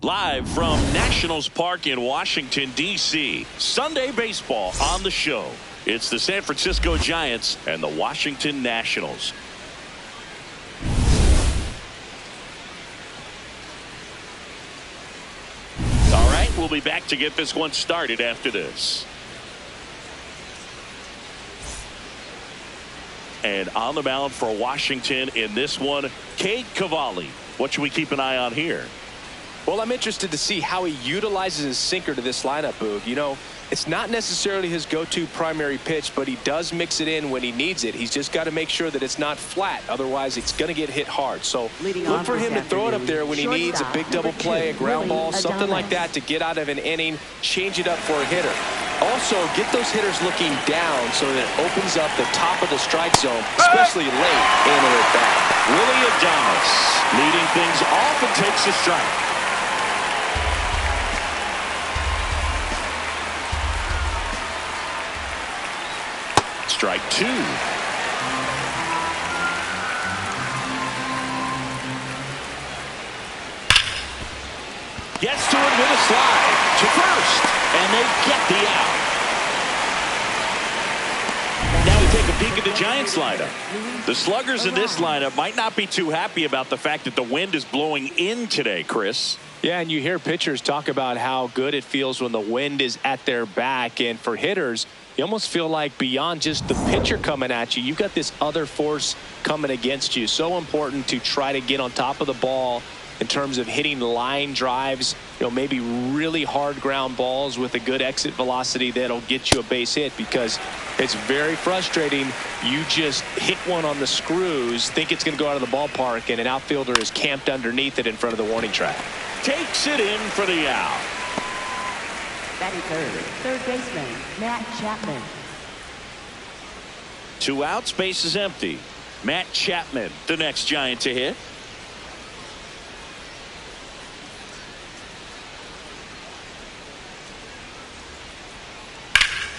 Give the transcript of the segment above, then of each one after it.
Live from Nationals Park in Washington, D.C. Sunday baseball on the show. It's the San Francisco Giants and the Washington Nationals. All right, we'll be back to get this one started after this. And on the mound for Washington in this one, Cade Cavalli. What should we keep an eye on here? Well, I'm interested to see how he utilizes his sinker to this lineup, Boog. You know, it's not necessarily his go-to primary pitch, but he does mix it in when he needs it. He's just got to make sure that it's not flat. Otherwise, it's going to get hit hard. So look for him to throw it up there when he needs a big double play, a ground ball, something like that to get out of an inning, change it up for a hitter. Also, get those hitters looking down so that it opens up the top of the strike zone, especially late in or at bat. Willie Adames leading things off and takes a strike. Strike two. Gets to it with a slide to first, and they get the out. Now we take a peek at the Giants lineup. The sluggers in this lineup might not be too happy about the fact that the wind is blowing in today, Chris. Yeah, and you hear pitchers talk about how good it feels when the wind is at their back, and for hitters, you almost feel like beyond just the pitcher coming at you, you've got this other force coming against you. So important to try to get on top of the ball in terms of hitting line drives, you know, maybe really hard ground balls with a good exit velocity that'll get you a base hit, because it's very frustrating. You just hit one on the screws, think it's going to go out of the ballpark, and an outfielder is camped underneath it in front of the warning track. Takes it in for the out. Batting third baseman, Matt Chapman. 2 outs, base is empty. Matt Chapman, the next Giant to hit.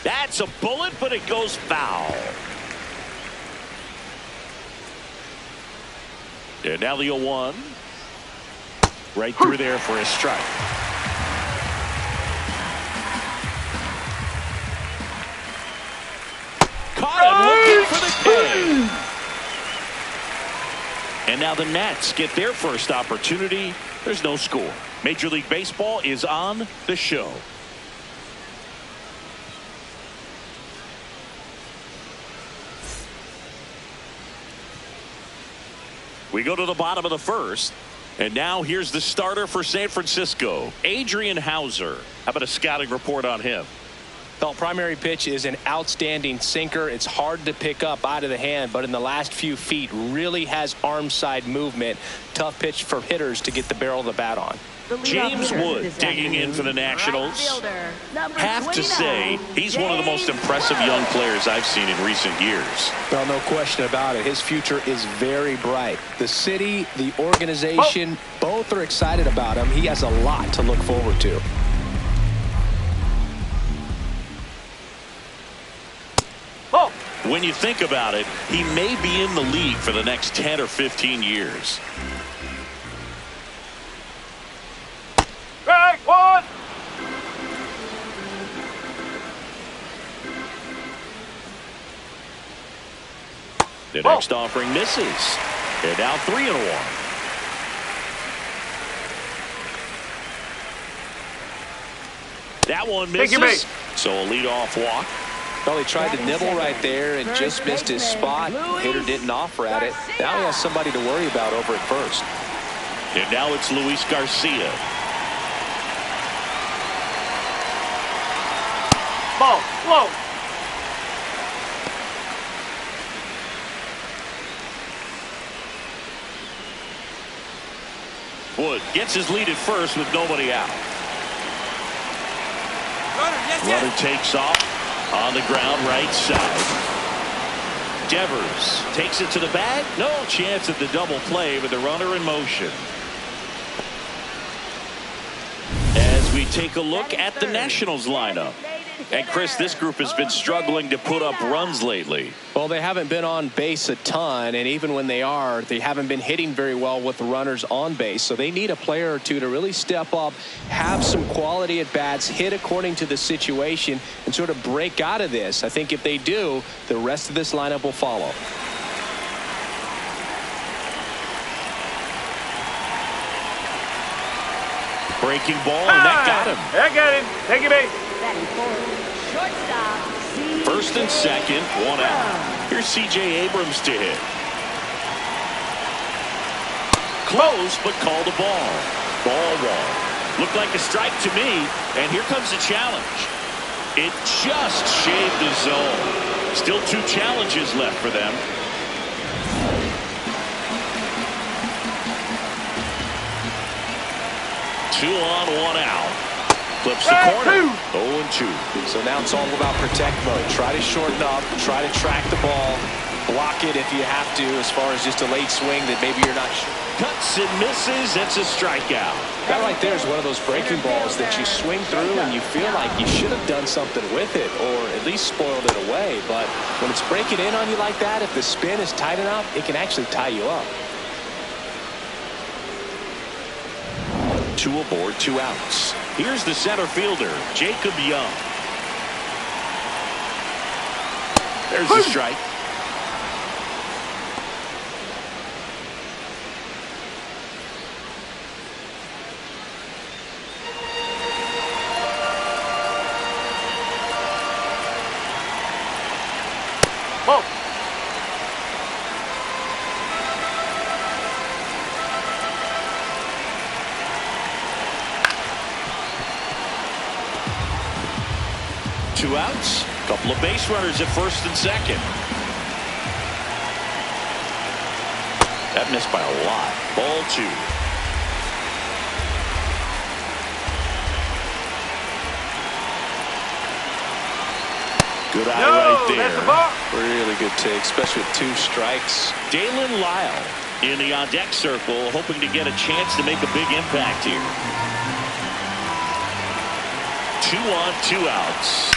That's a bullet, but it goes foul. And now the 0-1. Right through there for a strike. Caught him looking for the K. And now the Nats get their first opportunity. There's no score. Major League Baseball is on the show. We go to the bottom of the first. And now here's the starter for San Francisco, Adrian Hauser. How about a scouting report on him? The primary pitch is an outstanding sinker. It's hard to pick up out of the hand, but in the last few feet really has arm side movement. Tough pitch for hitters to get the barrel of the bat on. James Wood digging in for the Nationals. Have to say, he's one of the most impressive young players I've seen in recent years. Well, no question about it. His future is very bright. The city, the organization, both are excited about him. He has a lot to look forward to. When you think about it, he may be in the league for the next 10 or 15 years. Strike one. The next offering misses. And now 3-1. That one misses. So a leadoff walk. Well, he tried to nibble right there and just missed his spot. Hitter didn't offer at it. Now he has somebody to worry about over at first. And now it's Luis Garcia. Ball, low. Wood gets his lead at first with nobody out. Runner takes off on the ground right side. Devers takes it to the bag. No chance at the double play with the runner in motion. As we take a look at the Nationals lineup. And Chris, this group has been struggling to put up runs lately. Well, they haven't been on base a ton, and even when they are, they haven't been hitting very well with the runners on base. So they need a player or two to really step up, have some quality at bats, hit according to the situation, and sort of break out of this. I think if they do, the rest of this lineup will follow. Breaking ball, and that got him. That got him. Take it base. Batting fourth, shortstop, First and second, one out. Here's C.J. Abrams to hit. Close, but called a ball. Ball one. Looked like a strike to me, and here comes the challenge. It just shaved the zone. Still 2 challenges left for them. Two on, one out. Flips the corner. 0-2. So now it's all about protect mode. Try to shorten up, try to track the ball, block it if you have to, as far as just a late swing that maybe you're not sure. Cuts and misses. That's a strikeout. That right there is one of those breaking balls that you swing through and you feel like you should have done something with it or at least spoiled it away. But when it's breaking in on you like that, if the spin is tight enough, it can actually tie you up. 2 aboard, 2 outs. Here's the center fielder, Jacob Young. There's the strike. Whoa. Two outs. Couple of base runners at first and second. That missed by a lot. Ball 2. Good eye right there. That's the ball. Really good take, especially with 2 strikes. Dalen Lyle in the on-deck circle, hoping to get a chance to make a big impact here. 2 on, 2 outs.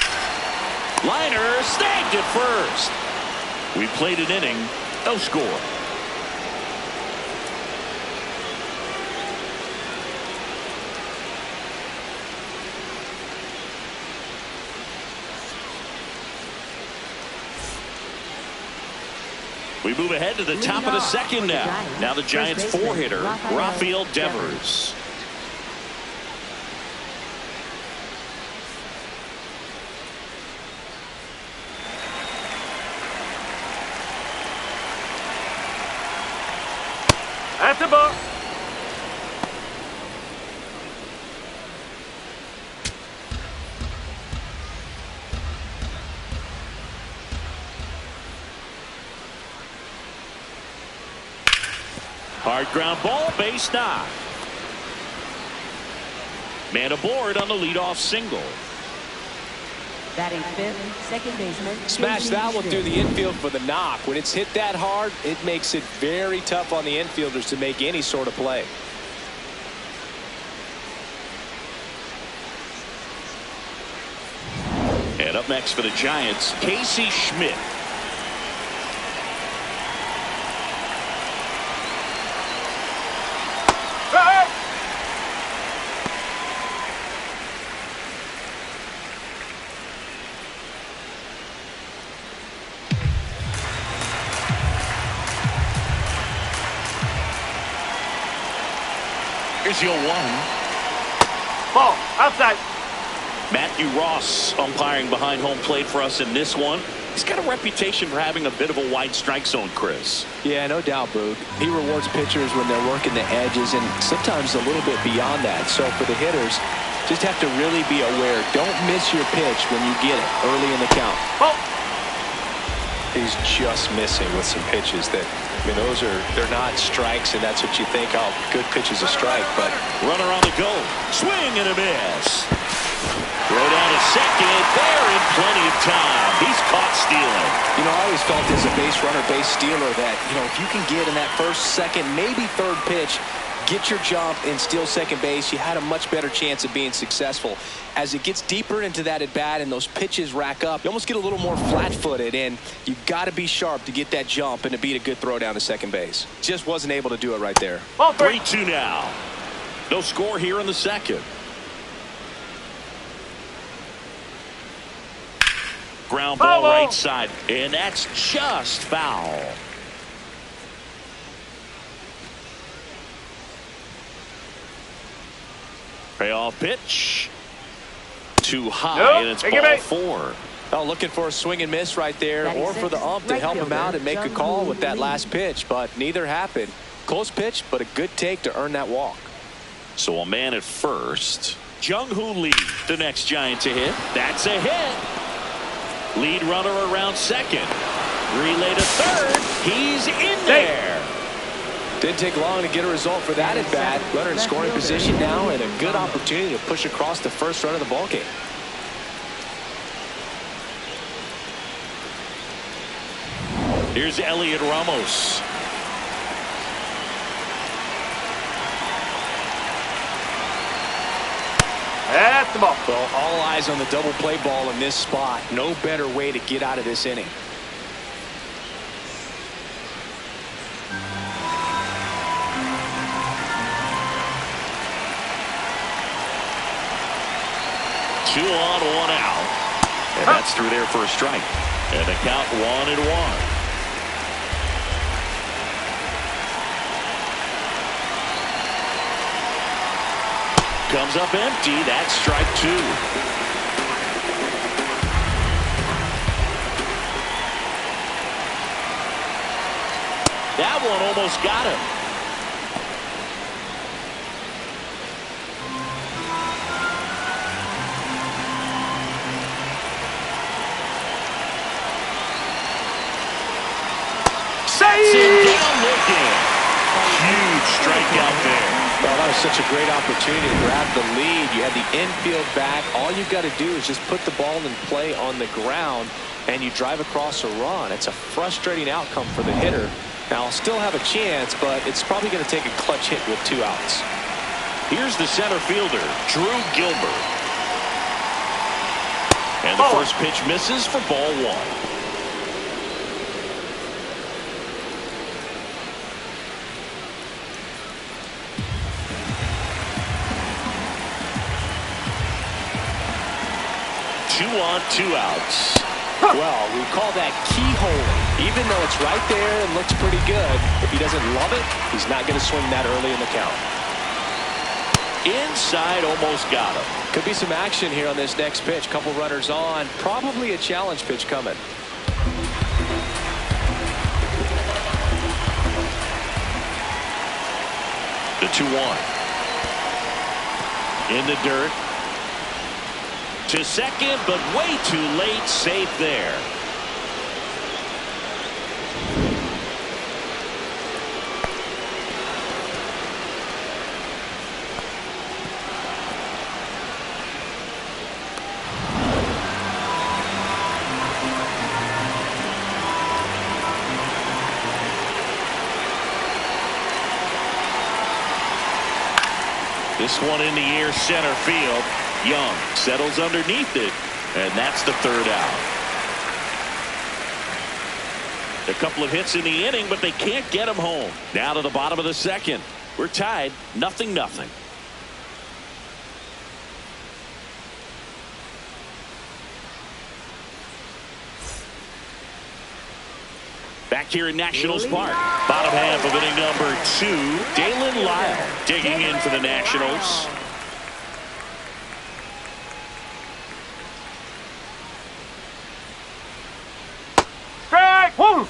Liner snagged at first. We played an inning, no score. We move ahead to the top of the second now. Now the Giants' 4-hitter, Rafael Devers. That's the ball. Hard ground ball, base knock. Man aboard on the leadoff single. batting fifth, second baseman. Smash that one through the infield for the knock. When it's hit that hard, it makes it very tough on the infielders to make any sort of play. And up next for the Giants, Casey Schmidt. Here's your 1. Ball outside. Matthew Ross umpiring behind home plate for us in this one. He's got a reputation for having a bit of a wide strike zone, Chris. Yeah, no doubt, Boog. He rewards pitchers when they're working the edges and sometimes a little bit beyond that. So for the hitters, just have to really be aware. Don't miss your pitch when you get it early in the count. Ball. He's just missing with some pitches that, I mean, they're not strikes, and that's what you think, oh, good pitch is a strike, but runner on the go. Swing and a miss. Throw down to second. There in plenty of time. He's caught stealing. You know, I always felt as a base runner, base stealer that, you know, if you can get in that first, second, maybe third pitch, get your jump and steal second base, you had a much better chance of being successful. As it gets deeper into that at bat and those pitches rack up, you almost get a little more flat-footed, and you've got to be sharp to get that jump and to beat a good throw down to second base. Just wasn't able to do it right there. 3-2 now. No score here in the second. Ground ball right side, and that's just foul. Payoff pitch. Too high, and it's ball 4. Oh, looking for a swing and miss right there, or for the ump to help him out and make a call with that last pitch, but neither happened. Close pitch, but a good take to earn that walk. So a man at first. Jung-Hoo Lee, the next Giant to hit. That's a hit. Lead runner around second. Relay to third. He's in there. Didn't take long to get a result for that at bat. Runner in scoring position now, and a good opportunity to push across the first run of the ballgame. Here's Elliot Ramos. That's the ball. Well, all eyes on the double play ball in this spot. No better way to get out of this inning. Two on, 1 out. And that's through there for a strike. And the count 1-1. Comes up empty. That's strike 2. That one almost got him. Sits down looking. Huge strikeout there. Well, that was such a great opportunity to grab the lead. You had the infield back. All you've got to do is just put the ball in play on the ground, and you drive across a run. It's a frustrating outcome for the hitter. Now, I'll still have a chance, but it's probably going to take a clutch hit with 2 outs. Here's the center fielder, Drew Gilbert. And the first pitch misses for ball 1. Two on, 2 outs. Well, we call that keyhole. Even though it's right there and looks pretty good, if he doesn't love it, he's not going to swing that early in the count. Inside, almost got him. Could be some action here on this next pitch. Couple runners on. Probably a challenge pitch coming. The 2-1. In the dirt. To second, but way too late. Safe there. This one in the air, center field. Young settles underneath it, and that's the 3rd out. A couple of hits in the inning, but they can't get him home. Now to the bottom of the 2nd. We're tied, 0-0. Back here in Nationals Park. Bottom half of inning number 2. Dalen Lyle digging in for the Nationals. Strike! Woo!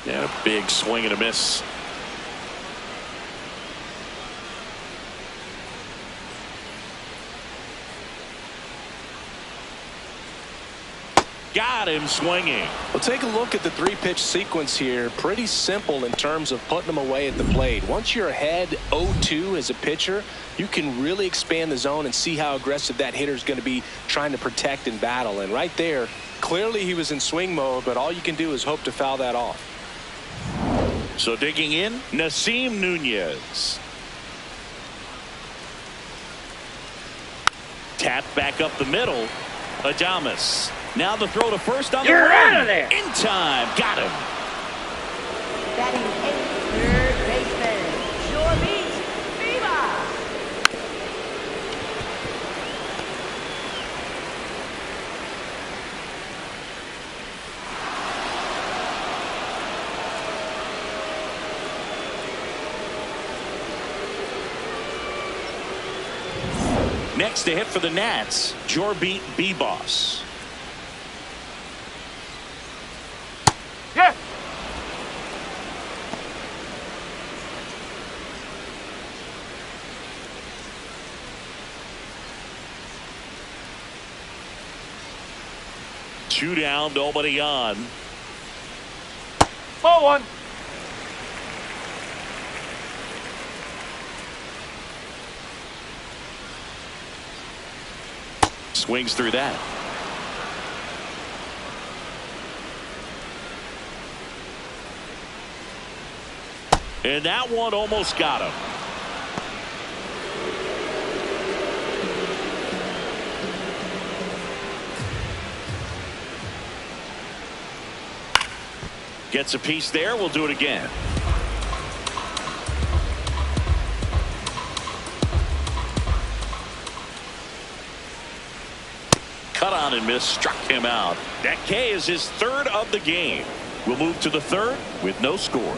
And a big swing and a miss. Got him swinging. Well, take a look at the three-pitch sequence here. Pretty simple in terms of putting them away at the plate. Once you're ahead 0-2 as a pitcher, you can really expand the zone and see how aggressive that hitter is going to be trying to protect and battle. And right there, clearly he was in swing mode, but all you can do is hope to foul that off. So digging in, Nasim Nunez. Tap back up the middle. Adames. Now the throw to first on the run. You're out of there. In time. Got him. Batting eighth, third baseman, Jorbeat Viva. Next to hit for the Nats, Jorbeat Bebos. Yes. Two down, nobody on. Ball one. Swings through that. And that one almost got him. Gets a piece there. We'll do it again. Cut on and miss. Struck him out. That K is his third of the game. We'll move to the third with no score.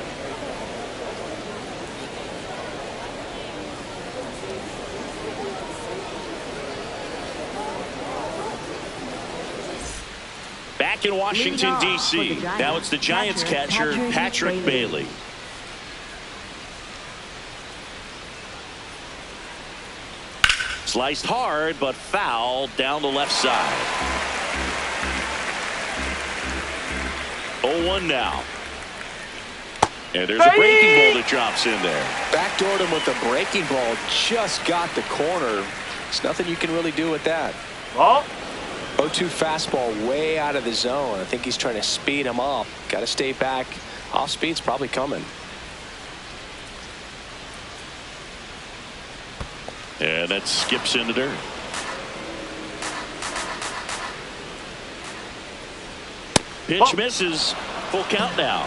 Back in Washington, D.C. Now it's the Giants catcher, Patrick Bailey. Sliced hard, but foul down the left side. 0-1 now. And there's a breaking ball that drops in there. Backdoored him with the breaking ball. Just got the corner. There's nothing you can really do with that. Ball. 0-2 fastball way out of the zone. I think he's trying to speed him up. Got to stay back. Off speed's probably coming. And that skips into dirt. Pitch misses. Full count now.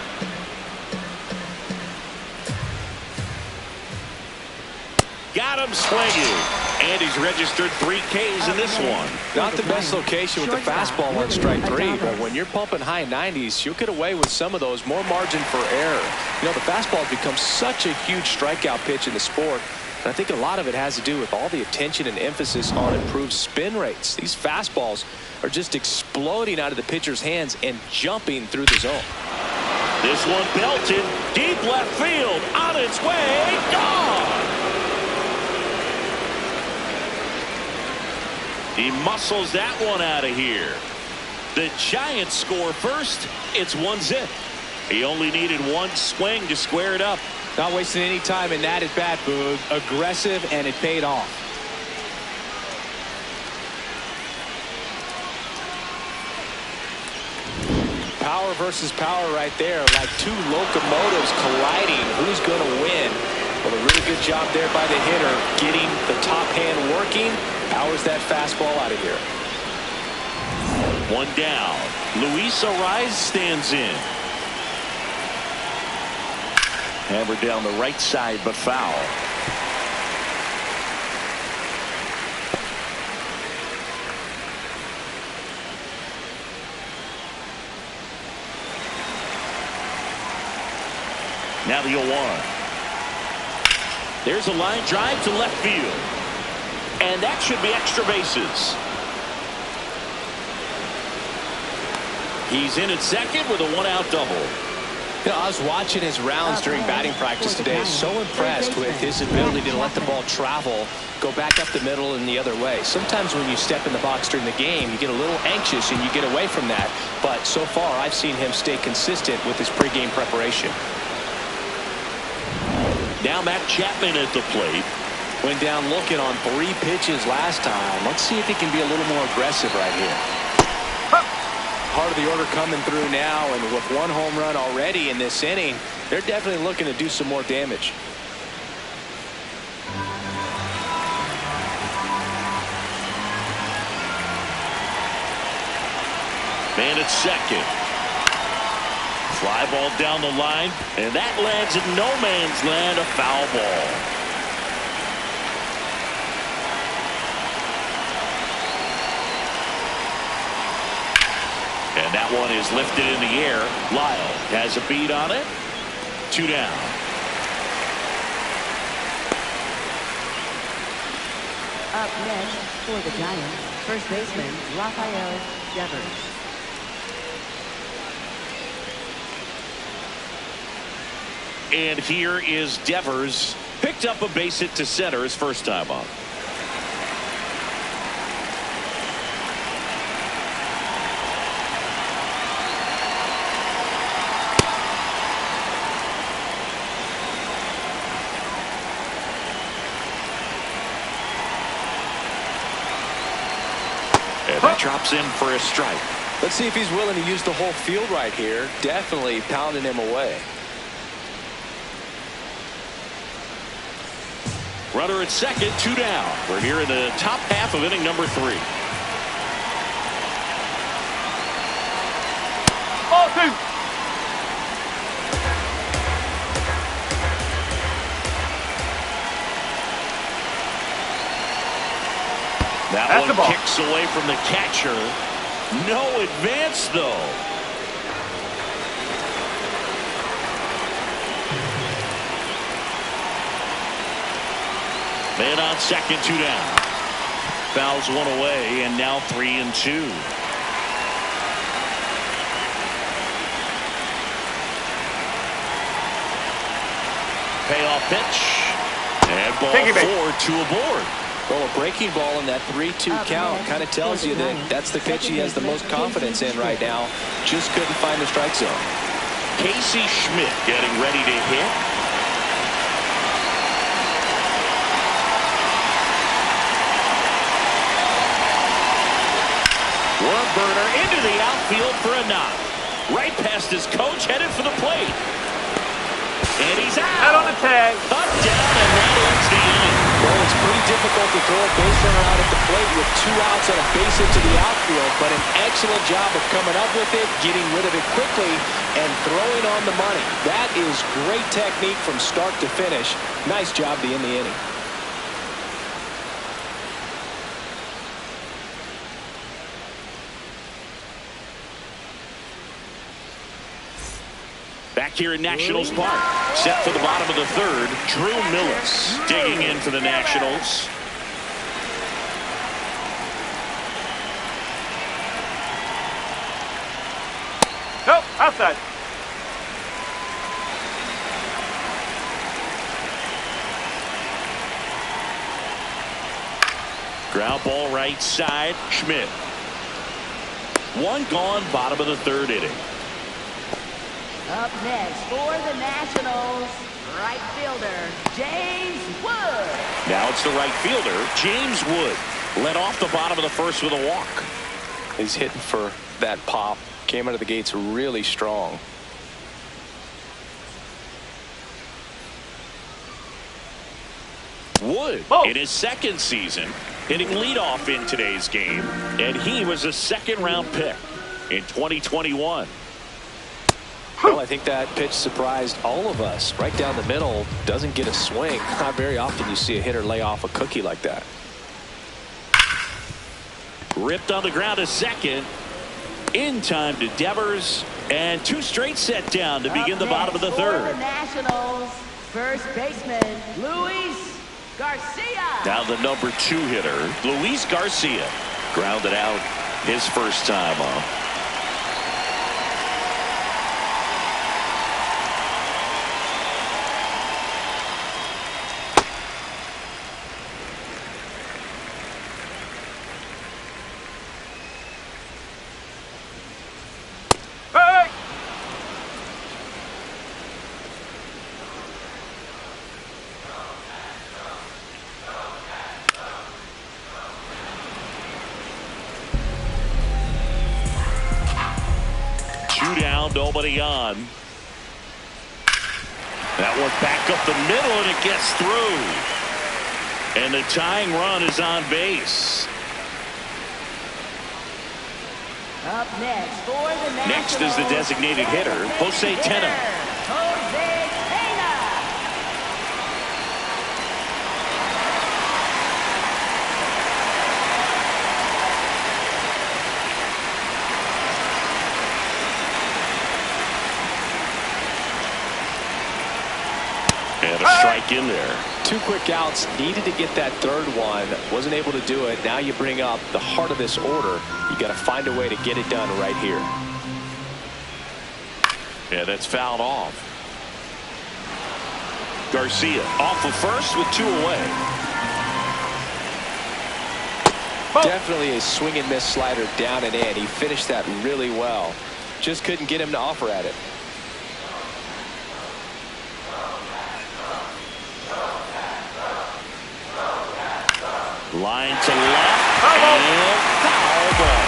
Got him swinging. And he's registered 3 Ks in this one. Not the best location with the fastball on strike 3, but when you're pumping high 90s, you'll get away with some of those. More margin for error. You know, the fastball has become such a huge strikeout pitch in the sport. And I think a lot of it has to do with all the attention and emphasis on improved spin rates. These fastballs are just exploding out of the pitcher's hands and jumping through the zone. This one belted deep left field. On its way. Gone. He muscles that one out of here. The Giants score first. It's 1-0. He only needed one swing to square it up. Not wasting any time in that at bat, Boog. Aggressive, and it paid off. Power versus power right there, like two locomotives colliding. Who's going to win? Well, a really good job there by the hitter, getting the top hand working. Powers that fastball out of here. One down. Luis Ariz stands in. Hammered down the right side, but foul. Now the 0-1. There's a line drive to left field. And that should be extra bases. He's in at second with a 1-out double. You know, I was watching his rounds during batting practice today. So impressed with his ability to let the ball travel, go back up the middle and the other way. Sometimes when you step in the box during the game, you get a little anxious and you get away from that. But so far, I've seen him stay consistent with his pregame preparation. Now Matt Chapman at the plate. Went down looking on 3 pitches last time. Let's see if he can be a little more aggressive right here. Part of the order coming through now, and with 1 home run already in this inning, they're definitely looking to do some more damage. Man at second. Fly ball down the line, and that lands in no man's land, a foul ball. And that one is lifted in the air. Lyle has a beat on it. 2 down. Up next for the Giants, first baseman Rafael Devers. And here is Devers. Picked up a base hit to center his first time up. And that drops in for a strike. Let's see if he's willing to use the whole field right here. Definitely pounding him away. Runner at second, 2 down. We're here in the top half of inning number 3. Ball 2. That That's the one ball. kicks away from the catcher. No advance, though. Man on second, 2 down. Fouls one away, and now 3-2. Payoff pitch. And ball 4, 2 aboard. Well, a breaking ball in that 3-2 count kind of tells you that that's the pitch he has the most confidence in right now. Just couldn't find the strike zone. Casey Schmidt getting ready to hit. Worm burner into the outfield for a knock. Right past his coach, headed for the plate. And he's out. Out on the tag. Up, down, and that ends the inning. Well, it's pretty difficult to throw a base runner out at the plate with 2 outs and a base hit to the outfield, but an excellent job of coming up with it, getting rid of it quickly, and throwing on the money. That is great technique from start to finish. Nice job to end the inning. Back here in Nationals Park. Set for the bottom of the 3rd. Drew Millis digging in for the Nationals. Nope, outside. Ground ball right side. Schmidt. 1 gone, bottom of the 3rd inning. Up next for the Nationals, right fielder James Wood. Now it's the right fielder, James Wood. Led off the bottom of the 1st with a walk. He's hitting for that pop. Came out of the gates really strong. Wood in his 2nd season hitting leadoff in today's game, and he was a 2nd-round pick in 2021. Well, I think that pitch surprised all of us. Right down the middle, doesn't get a swing. Not very often you see a hitter lay off a cookie like that. Ripped on the ground to second. In time to Devers, and 2 straight set down to begin the bottom of the 3rd. For the Nationals, first baseman Luis Garcia. Now the number 2 hitter, Luis Garcia, grounded out his first time off. now, nobody on. That one back up the middle, and it gets through. And the tying run is on base. Up next for the Next is the designated hitter, Jose Tena. Jose Tena. And a strike in there. 2 quick outs, needed to get that third one, wasn't able to do it. Now you bring up the heart of this order. You got to find a way to get it done right here. Yeah, that's fouled off. Garcia off of first with 2 away. Definitely a swing and miss slider down and in. He finished that really well. Just couldn't get him to offer at it. Line to left. And foul ball.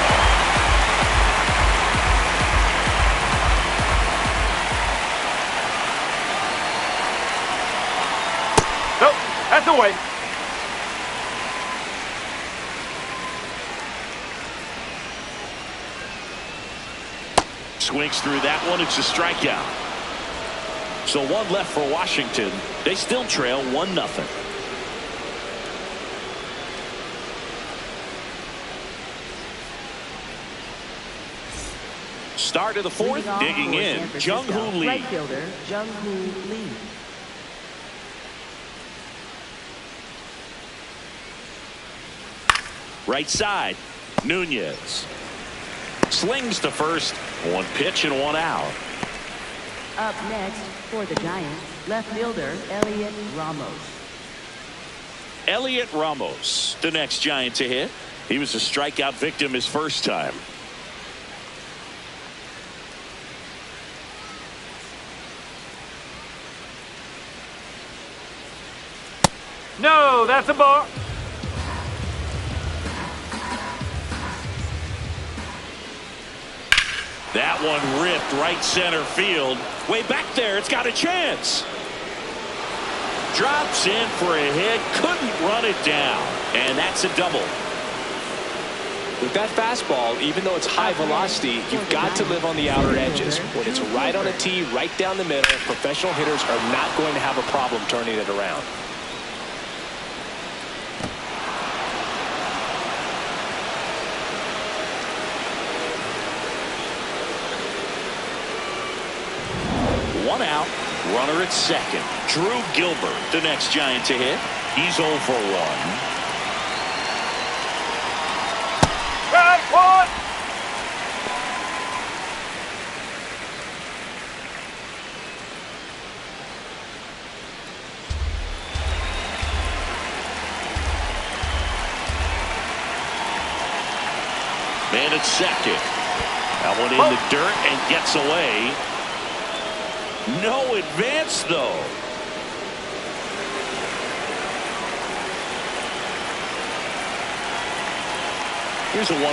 Nope, that's away. Swings through that one. It's a strikeout. So 1 left for Washington. They still trail 1-0. Start of the 4th, digging in, Jung-Hoo Lee. Right fielder, Jung-Hoo Lee. Right side, Nunez. Slings to first, 1 pitch and 1 out. Up next for the Giants, left fielder, Elliot Ramos. Elliot Ramos, the next Giant to hit. He was a strikeout victim his first time. No, that's a ball. That one ripped right center field. Way back there, it's got a chance. Drops in for a hit, couldn't run it down, and that's a double. With that fastball, even though it's high velocity, you've got to live on the outer edges. When it's right on a tee, right down the middle, professional hitters are not going to have a problem turning it around. One out, runner at second. Drew Gilbert, the next Giant to hit. He's 0 for 1. Got one. Man at second. That one in the dirt and gets away. No advance, though. Here's a 1-1.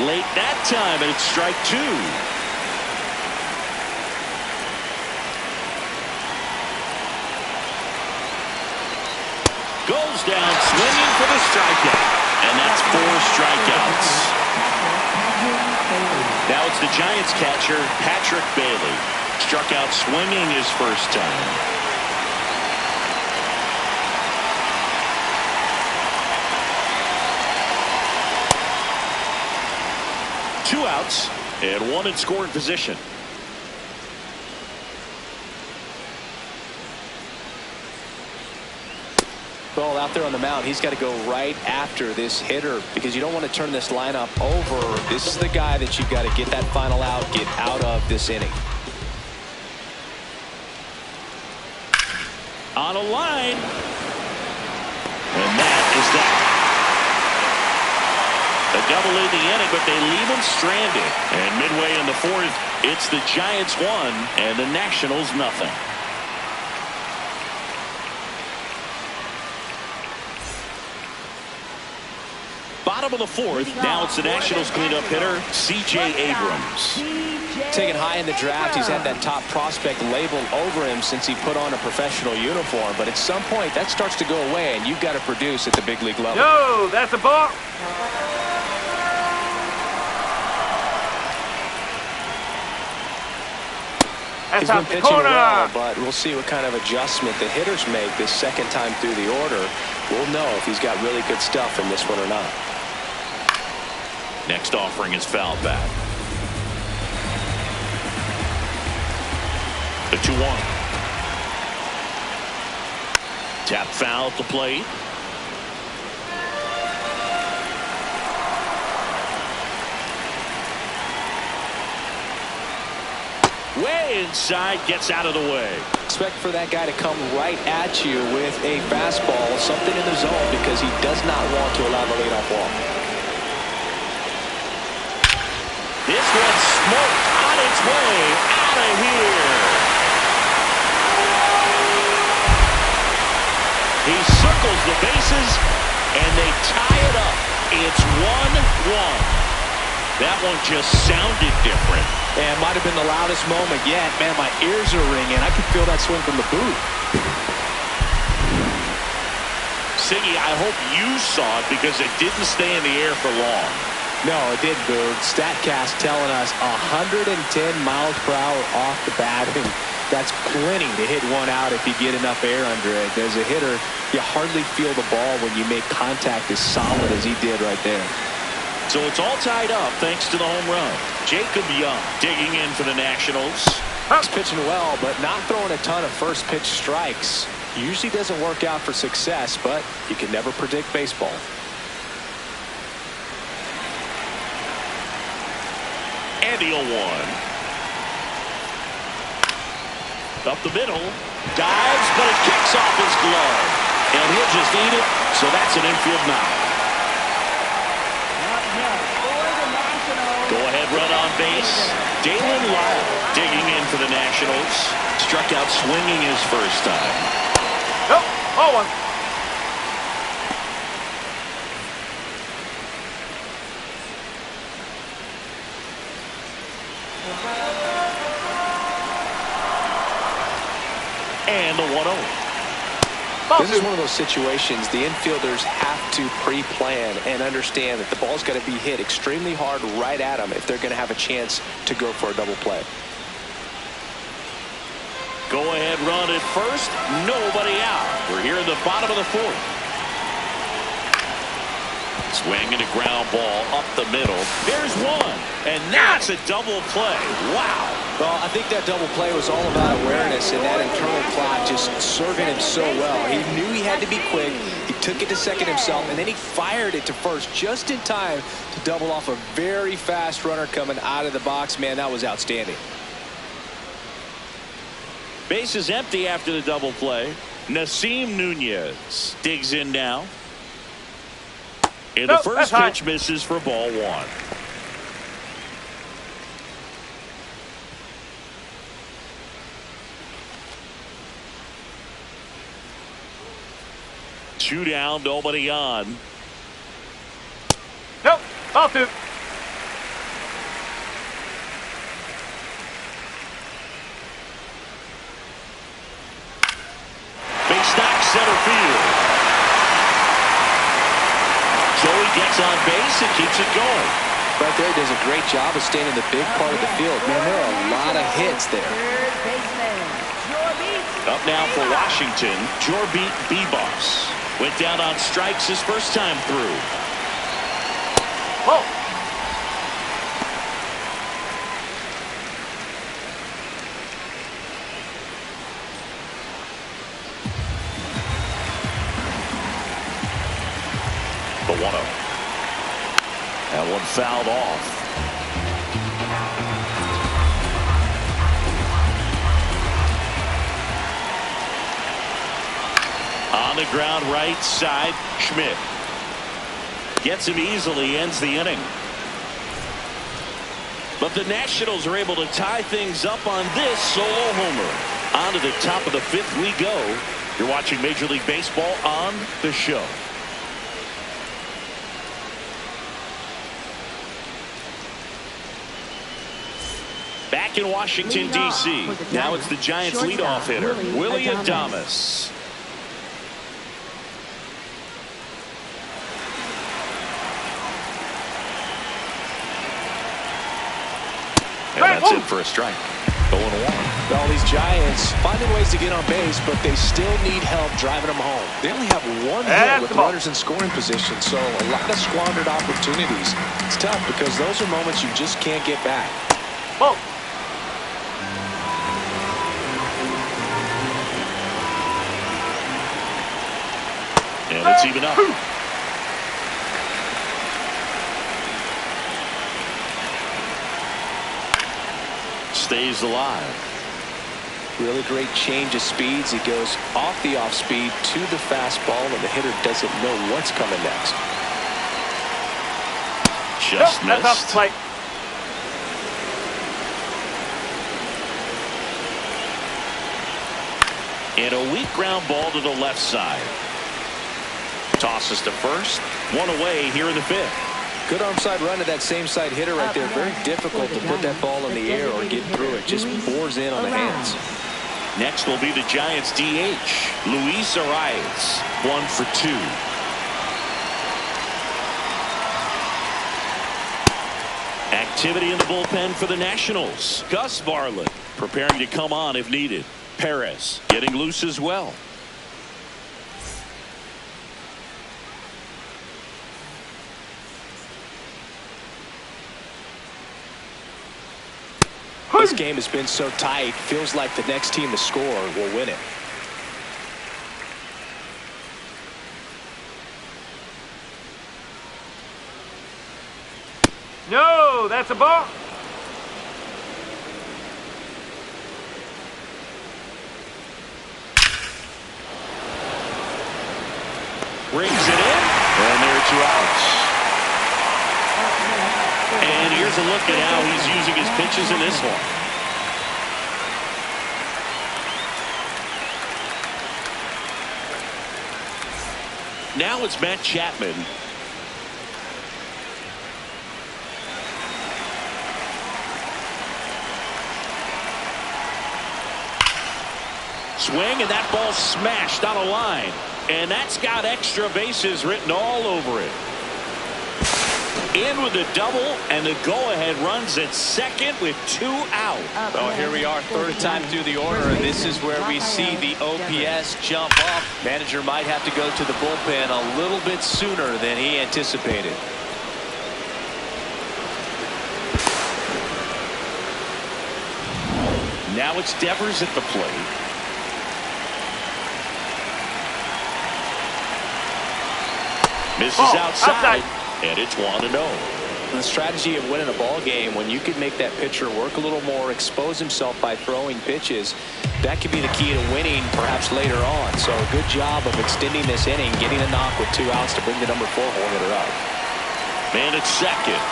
Late that time, and it's strike 2. Goes down swinging for the strikeout. And that's 4 strikeouts. Now it's the Giants catcher, Patrick Bailey. Struck out swinging his first time. Two outs and 1 in scoring position. Well, out there on the mound, he's got to go right after this hitter because you don't want to turn this lineup over. This is the guy that you've got to get that final out, get out of this inning. On a line. And that is that. A double in the inning, but they leave him stranded. And midway in the 4th, it's the Giants 1 and the Nationals nothing. Bottom bottom of the fourth. Now it's the Nationals cleanup hitter, C.J. Abrams. Taken high in the draft, he's had that top prospect label over him since he put on a professional uniform. But at some point, that starts to go away, and you've got to produce at the big league level. No, that's a ball. He's been pitching well, but we'll see what kind of adjustment the hitters make this second time through the order. We'll know if he's got really good stuff in this one or not. Next offering is fouled back. The 2-1. Tap foul at the plate. Way inside, gets out of the way. Expect for that guy to come right at you with a fastball, something in the zone, because he does not want to allow the leadoff walk. This one's smoked on its way out of here. He circles the bases, and they tie it up. It's 1-1. That one just sounded different. And it might have been the loudest moment yet. Man, my ears are ringing. I could feel that swing from the booth. Siggy, I hope you saw it because it didn't stay in the air for long. No, it didn't, Boog. StatCast telling us 110 miles per hour off the bat. And that's plenty to hit one out if you get enough air under it. As a hitter, you hardly feel the ball when you make contact as solid as he did right there. So it's all tied up thanks to the home run. Jacob Young digging in for the Nationals. He's pitching well, but not throwing a ton of first pitch strikes. Usually doesn't work out for success, but you can never predict baseball. And the 0-1. Up the middle. Dives, but it kicks off his glove. And he'll just eat it, so that's an infield knock. Go-ahead run on base. Dalen Lyle digging in for the Nationals. Struck out swinging his first time. Nope. 0-1. And the 1-0. This is one of those situations the infielders have to pre-plan and understand that the ball's got to be hit extremely hard right at them if they're going to have a chance to go for a double play. Go ahead run at first. Nobody out. We're here in the bottom of the fourth. Swing and a ground ball up the middle. There's one. And that's a double play. Wow. Well, I think that double play was all about awareness, and that internal clock just serving him so well. He knew he had to be quick. He took it to second himself, and then he fired it to first just in time to double off a very fast runner coming out of the box. Man, that was outstanding. Base is empty after the double play. Nasim Nunez digs in now. And the first pitch misses for ball one. Two down, nobody on. Nope, ball two. Base knock center field. Joey gets on base and keeps it going. Right there, does a great job of staying in the big part of the field. Man, there are a lot of hits there. Up now for Washington, Jorbit Bibas. Went down on strikes his first time through. Oh. The 1-0. That one fouled off. On the ground right side, Schmidt gets him easily, ends the inning. But the Nationals are able to tie things up on this solo homer. On to the top of the fifth we go. You're watching Major League Baseball on The Show. Back in Washington, D.C. Now it's the Giants' leadoff hitter, Willie Adames. And that's it for a strike. 0-1. All these Giants finding ways to get on base, but they still need help driving them home. They only have one hit with runners in scoring position, so a lot of squandered opportunities. It's tough because those are moments you just can't get back. Ball. And it's even up. Stays alive. Really great change of speeds. He goes off the off speed to the fastball, and the hitter doesn't know what's coming next. Just Nope, that's missed. off plate. And a weak ground ball to the left side. Tosses to first. One away here in the fifth. Good arm side run to that same side hitter right there. Very difficult to put that ball in the air or get through it. Just bores in on the hands. Next will be the Giants' DH, Luis Arias. 1 for 2. Activity in the bullpen for the Nationals. Gus Varland preparing to come on if needed. Perez getting loose as well. This game has been so tight. Feels like the next team to score will win it. No, that's a ball. Brings it in. And there are 2 outs. And here's a look at how he's using his pitches in this one. Now it's Matt Chapman. Swing, and that ball smashed on a line. And that's got extra bases written all over it. In with a double, and the go-ahead runs at second with 2 out. Well, here we are, third time through the order, and this is where we see the OPS jump up. Manager might have to go to the bullpen a little bit sooner than he anticipated. Now it's Devers at the plate. Misses outside. And it's 1-0. The strategy of winning a ball game, when you can make that pitcher work a little more, expose himself by throwing pitches, that could be the key to winning perhaps later on. So good job of extending this inning, getting a knock with 2 outs to bring the number 4 hole hitter up. Man at second.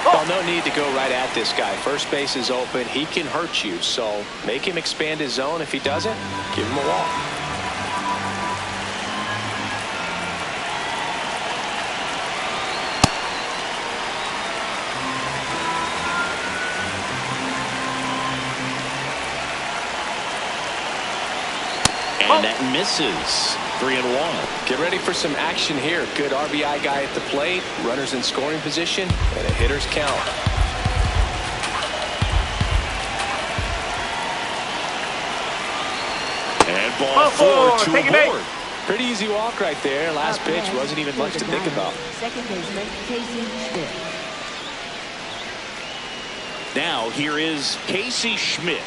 Well, no need to go right at this guy. First base is open. He can hurt you. So make him expand his zone. If he doesn't, give him a walk. And that misses. 3-1. Get ready for some action here. Good RBI guy at the plate, runners in scoring position, and a hitter's count. And ball 4 to a board. Pretty easy walk right there. Last pitch wasn't even much to think about. Second baseman Casey Schmidt. Now here is Casey Schmidt.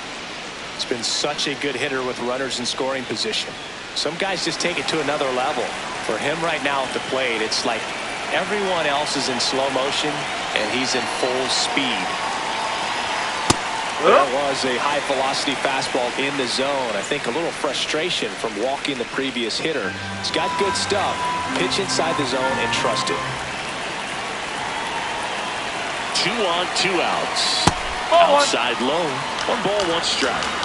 It's been such a good hitter with runners in scoring position. Some guys just take it to another level. For him right now at the plate, it's like everyone else is in slow motion and he's in full speed. That was a high velocity fastball in the zone. I think a little frustration from walking the previous hitter. He's got good stuff. Pitch inside the zone and trust it. 2 on, 2 outs. Ball Outside low. 1 ball, 1 strike.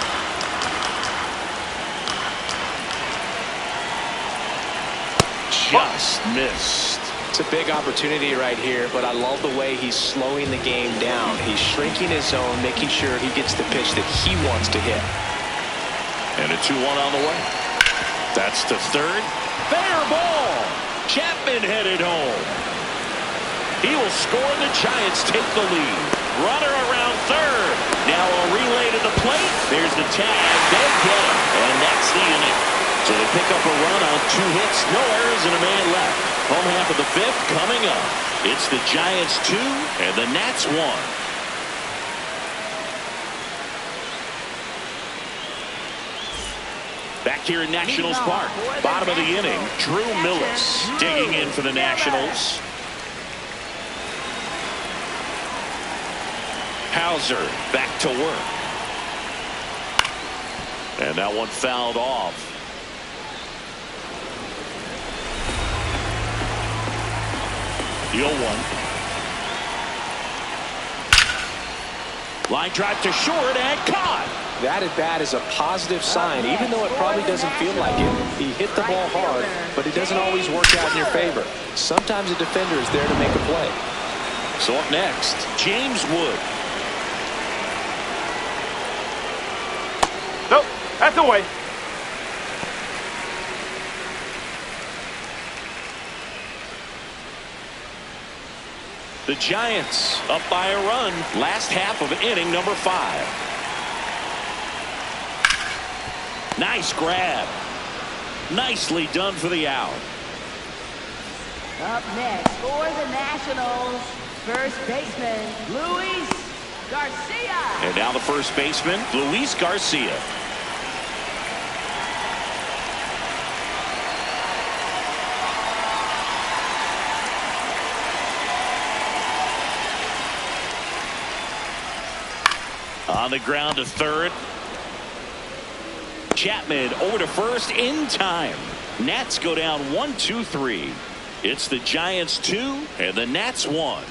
Just missed. It's a big opportunity right here, but I love the way he's slowing the game down. He's shrinking his zone, making sure he gets the pitch that he wants to hit. And a 2-1 on the way. That's to third. Fair ball. Chapman headed home. He will score. The Giants take the lead. Runner around third. Now a relay to the plate. There's the tag. They get it. And that's the inning. So they pick up a run on 2 hits, no errors, and a man left. Home half of the 5th coming up. It's the Giants 2 and the Nats 1. Back here in Nationals Park. Bottom of the inning, Drew Millis digging in for the Nationals. Hauser back to work. And that one fouled off. The 0-1. Line drive to short and caught. That at bat is a positive sign, even though it probably doesn't feel like it. He hit the ball hard, but it doesn't always work out in your favor. Sometimes a defender is there to make a play. So up next, James Wood. Nope, that's away. The Giants up by a run. Last half of inning number 5. Nice grab. Nicely done for the out. Up next for the Nationals, first baseman, Luis Garcia. And now the first baseman, Luis Garcia. On the ground to third. Chapman over to first in time. Nats go down 1-2-3. It's the Giants 2 and the Nats 1.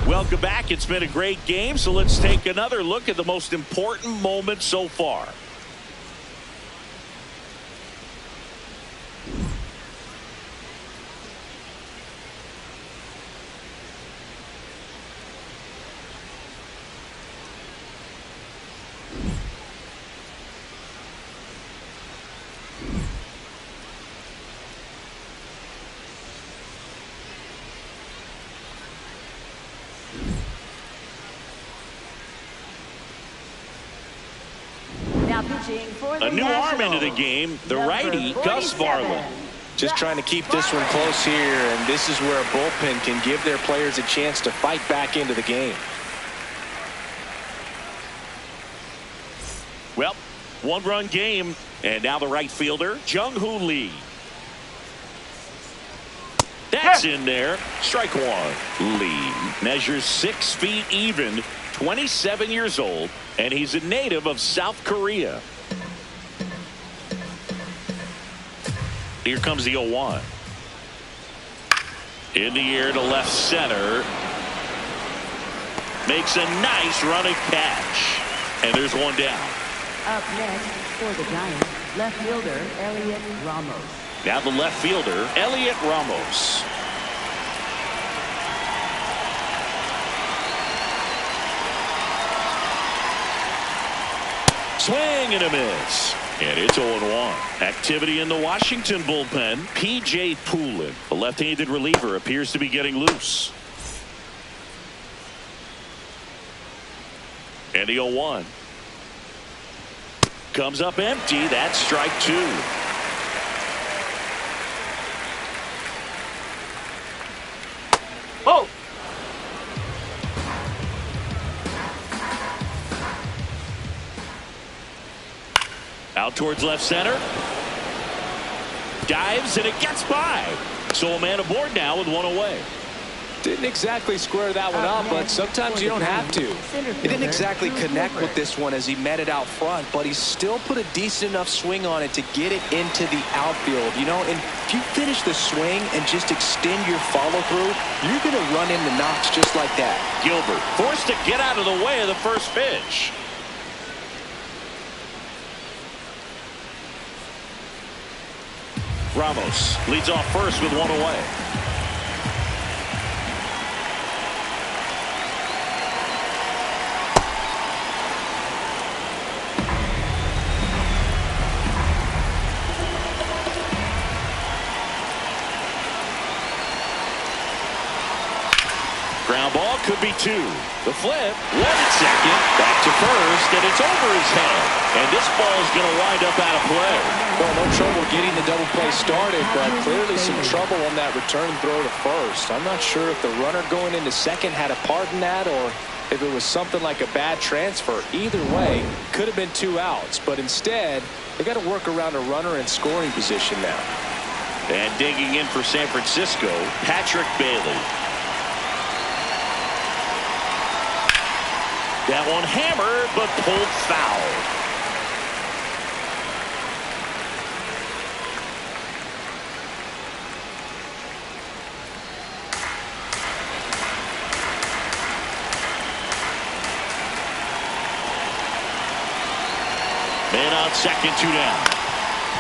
Welcome back. It's been a great game, so let's take another look at the most important moment so far. A new arm into the game, the righty, Gus Varland. Just trying to keep this one close here, and this is where a bullpen can give their players a chance to fight back into the game. Well, 1-run game, and now the right fielder, Jung-Hoo Lee. That's in there. Strike 1. Lee measures 6 feet even, 27 years old, and he's a native of South Korea. Here comes the 0-1. In the air to left center. Makes a nice running catch. And there's one down. Up next for the Giants, left fielder, Elliot Ramos. Now the left fielder, Elliot Ramos. Swing and a miss. And it's 0-1. Activity in the Washington bullpen. P.J. Poulin, the left-handed reliever, appears to be getting loose. And the 0-1. Comes up empty. That's strike 2. Oh! Out towards left center. Dives and it gets by. So a man aboard now with one away. Didn't exactly square that one up, but sometimes you don't have to. He didn't exactly connect with this one as he met it out front, but he still put a decent enough swing on it to get it into the outfield. You know, and if you finish the swing and just extend your follow-through, you're going to run into knocks just like that. Gilbert forced to get out of the way of the first pitch. Ramos leads off first with one away. Ground ball could be two. The flip, one at second, back to first, and it's over his head. And this ball is going to wind up out of play. Well, no trouble getting the double play started, but clearly some trouble on that return throw to first. I'm not sure if the runner going into second had a part in that or if it was something like a bad transfer. Either way, could have been 2 outs, but instead, they got to work around a runner in scoring position now. And digging in for San Francisco, Patrick Bailey. That one hammered, but pulled foul. Man on second, 2 down.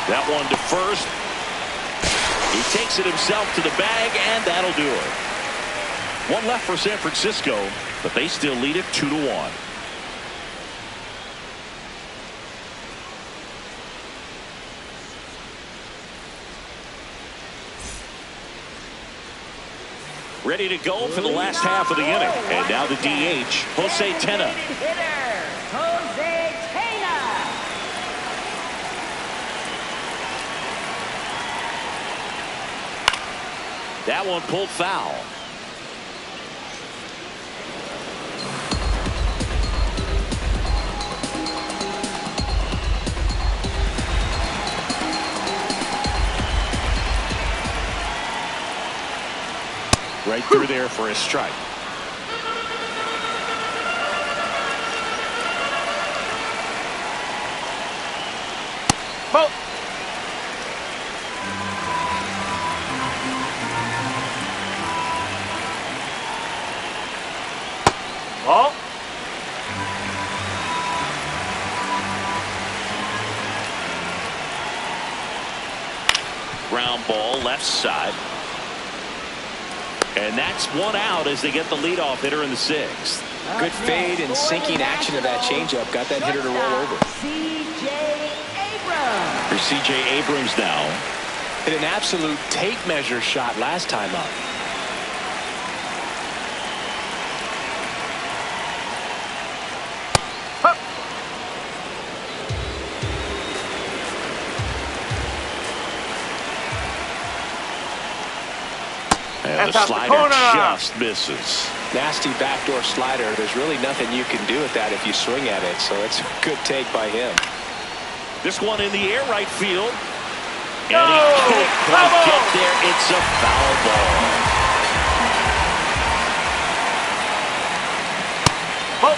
That one to first. He takes it himself to the bag, and that'll do it. One left for San Francisco, but they still lead it 2-1. Ready to go for the last half of the inning. And now the DH, Jose Tena. Jose Tena. That one pulled foul. Right through there for a strike. Ball. Ball. Ground ball left side. And that's one out as they get the leadoff hitter in the 6th. Good fade and sinking action of that changeup. Got that hitter to roll over. C.J. Abrams. For C.J. Abrams now. Hit an absolute tape measure shot last time up. And the slider just misses. Nasty backdoor slider. There's really nothing you can do with that if you swing at it. So it's a good take by him. This one in the air right field. And he can't quite get there. It's a foul ball. Ball.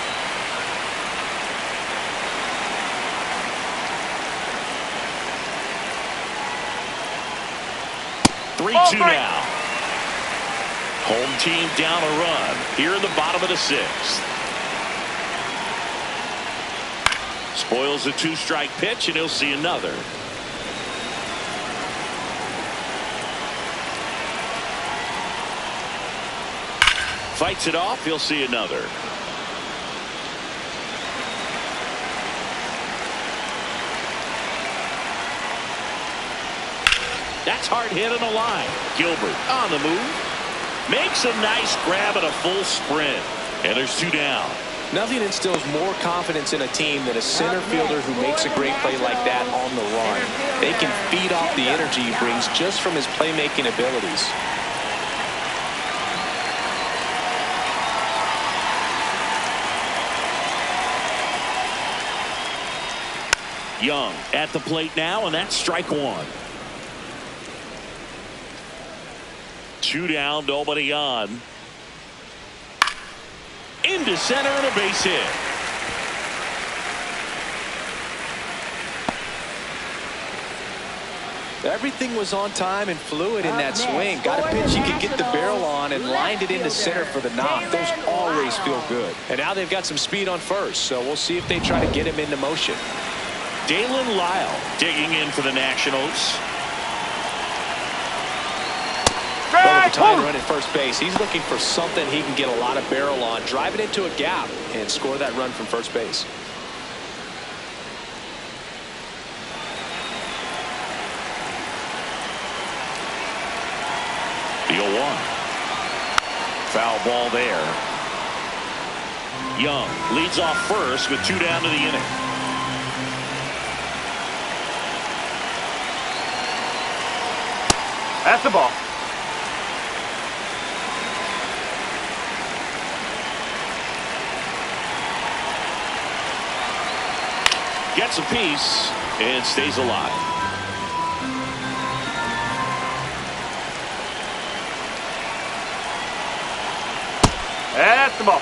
3-2 now. Home team down a run here in the bottom of the 6th. Spoils a 2-strike pitch, and he'll see another. Fights it off, he'll see another. That's hard hit on the line. Gilbert on the move. Makes a nice grab and a full sprint. And there's 2 down. Nothing instills more confidence in a team than a center fielder who makes a great play like that on the run. They can feed off the energy he brings just from his playmaking abilities. Young at the plate now, and that's strike 1. 2 down, nobody on. Into center and a base hit. Everything was on time and fluid in that swing. Got a pitch he could get the barrel on and lined it into center for the knock. Those always feel good. And now they've got some speed on first, so we'll see if they try to get him into motion. Dalen Lyle digging in for the Nationals. Tying run at first base. He's looking for something he can get a lot of barrel on, drive it into a gap, and score that run from first base. The 0-1. Foul ball there. Young leads off first with 2 down to the inning. That's the ball. Gets a piece and stays alive. That's the ball.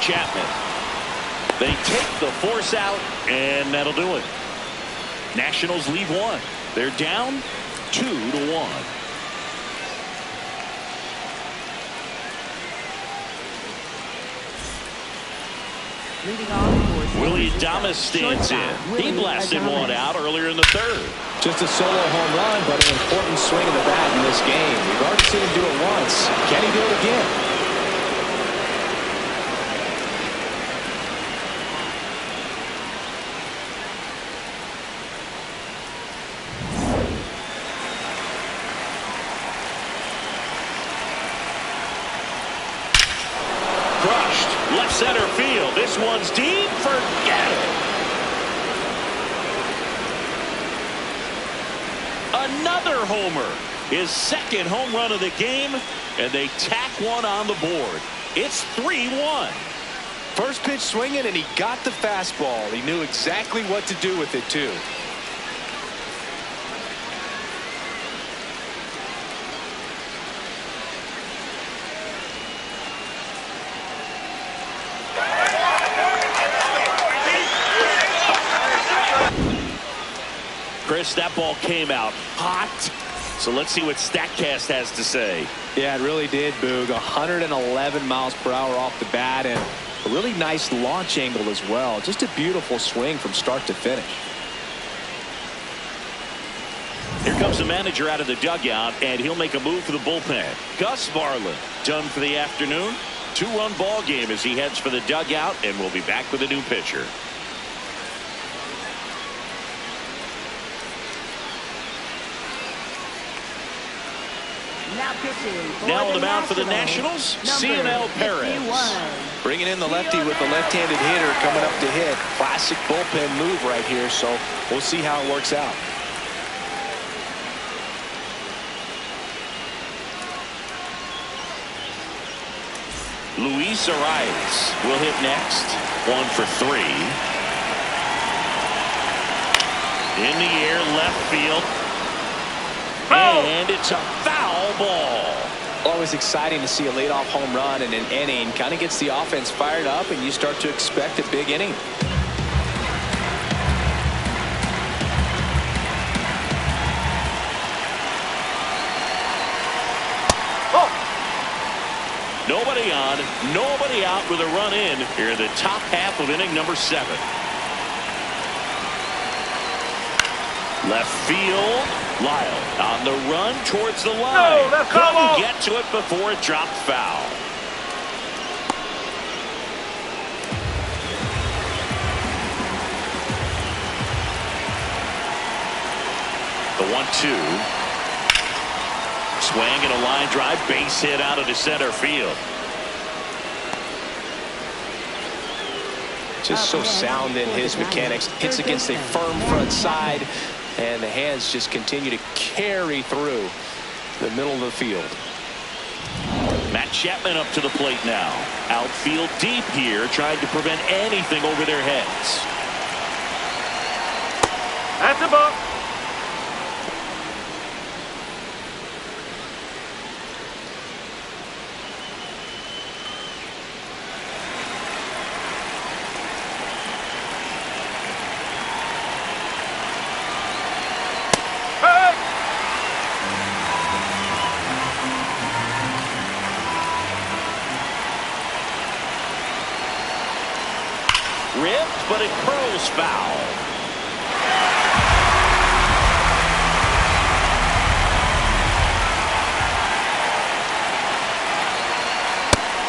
Chapman. They take the force out, and that'll do it. Nationals leave 1. They're down 2-1. Leading off for Willie Adames stands in. He blasted one out earlier in the 3rd. Just a solo home run, but an important swing of the bat in this game. We've already seen him do it once. Can he do it again? Crushed. Left center field. This one's deep. Forget it. Another homer. His 2nd home run of the game, and they tack one on the board. It's 3-1. First pitch swinging, and he got the fastball. He knew exactly what to do with it, too. Chris, that ball came out hot. So let's see what StatCast has to say. Yeah, it really did, Boog. 111 miles per hour off the bat, and a really nice launch angle as well. Just a beautiful swing from start to finish. Here comes the manager out of the dugout, and he'll make a move for the bullpen. Gus Varlin done for the afternoon. 2-run ball game as he heads for the dugout, and we'll be back with a new pitcher. Now on the mound for the Nationals, CML Perez. Bringing in the lefty with the left-handed hitter coming up to hit. Classic bullpen move right here, so we'll see how it works out. Luis Arias will hit next. 1 for 3. In the air, left field. And it's a foul ball. Always exciting to see a leadoff home run in an inning. Kind of gets the offense fired up, and you start to expect a big inning. Nobody on, nobody out with a run in here in the top half of inning number 7. Left field. Lyle on the run towards the line. No, couldn't get to it before it dropped foul. The 1-2. Swing and a line drive, base hit out into center field. Just so sound in his mechanics. Hits against a firm front side, and the hands just continue to carry through the middle of the field. Matt Chapman up to the plate now. Outfield deep here, trying to prevent anything over their heads. That's a ball. Ripped, but it curls foul.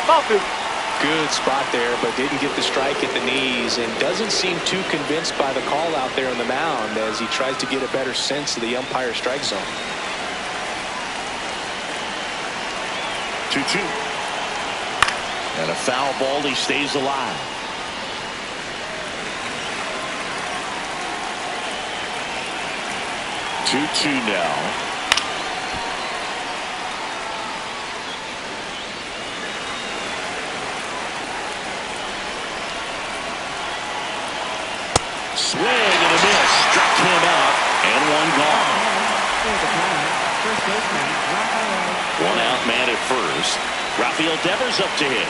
Ball two. Good spot there, but didn't get the strike at the knees, and doesn't seem too convinced by the call out there on the mound as he tries to get a better sense of the umpire strike zone. 2-2. And a foul ball. He stays alive. Two now. Swing and a miss. Struck him out, and one gone. One out man at first. Rafael Devers up to hit.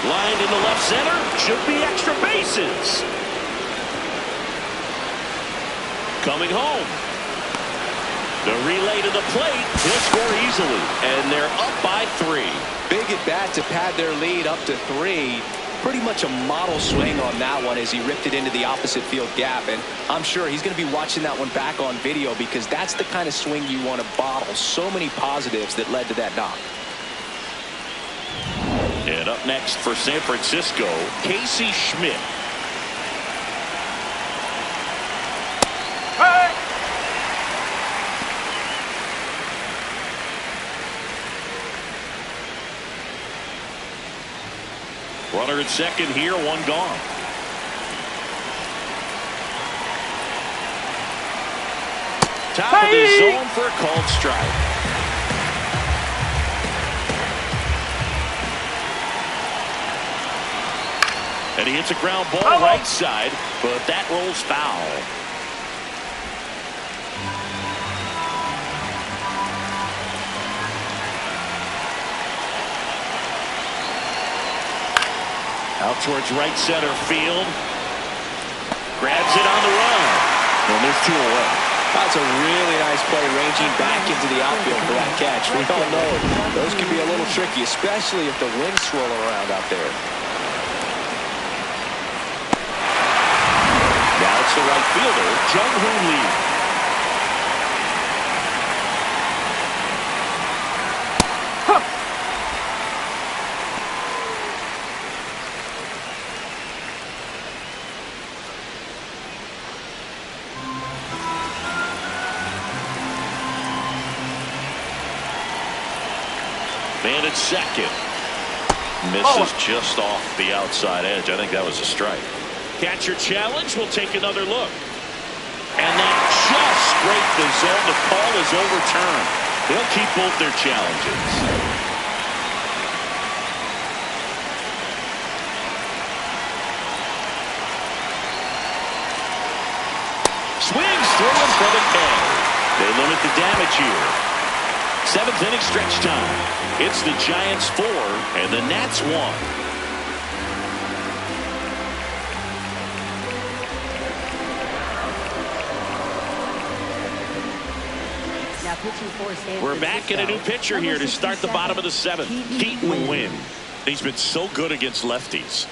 Lined in the left center. Should be extra bases. Coming home. The relay to the plate. He'll score easily. And they're up by 3. Big at bat to pad their lead up to 3. Pretty much a model swing on that one as he ripped it into the opposite field gap. And I'm sure he's going to be watching that one back on video because that's the kind of swing you want to bottle. So many positives that led to that knock. And up next for San Francisco, Casey Schmidt. Hey! Runner at second here, one gone. Top of the zone for a called strike. And he hits a ground ball right side, but that rolls foul. Out towards right center field. Grabs it on the run. And there's 2 away. That's a really nice play, ranging back into the outfield for that catch. We all know those can be a little tricky, especially if the wind's swirling around out there. Now it's the right fielder, Jung-Hoo Lee. Man at second. Misses just off the outside edge. I think that was a strike. Catcher challenge. We'll take another look. And that just scraped the zone. The call is overturned. They'll keep both their challenges. Swings through him for the K. They limit the damage here. 7th inning stretch time. It's the Giants 4 and the Nats 1. We're back in a new pitcher here to start the bottom of the 7th. Keaton Wynn. He's been so good against lefties.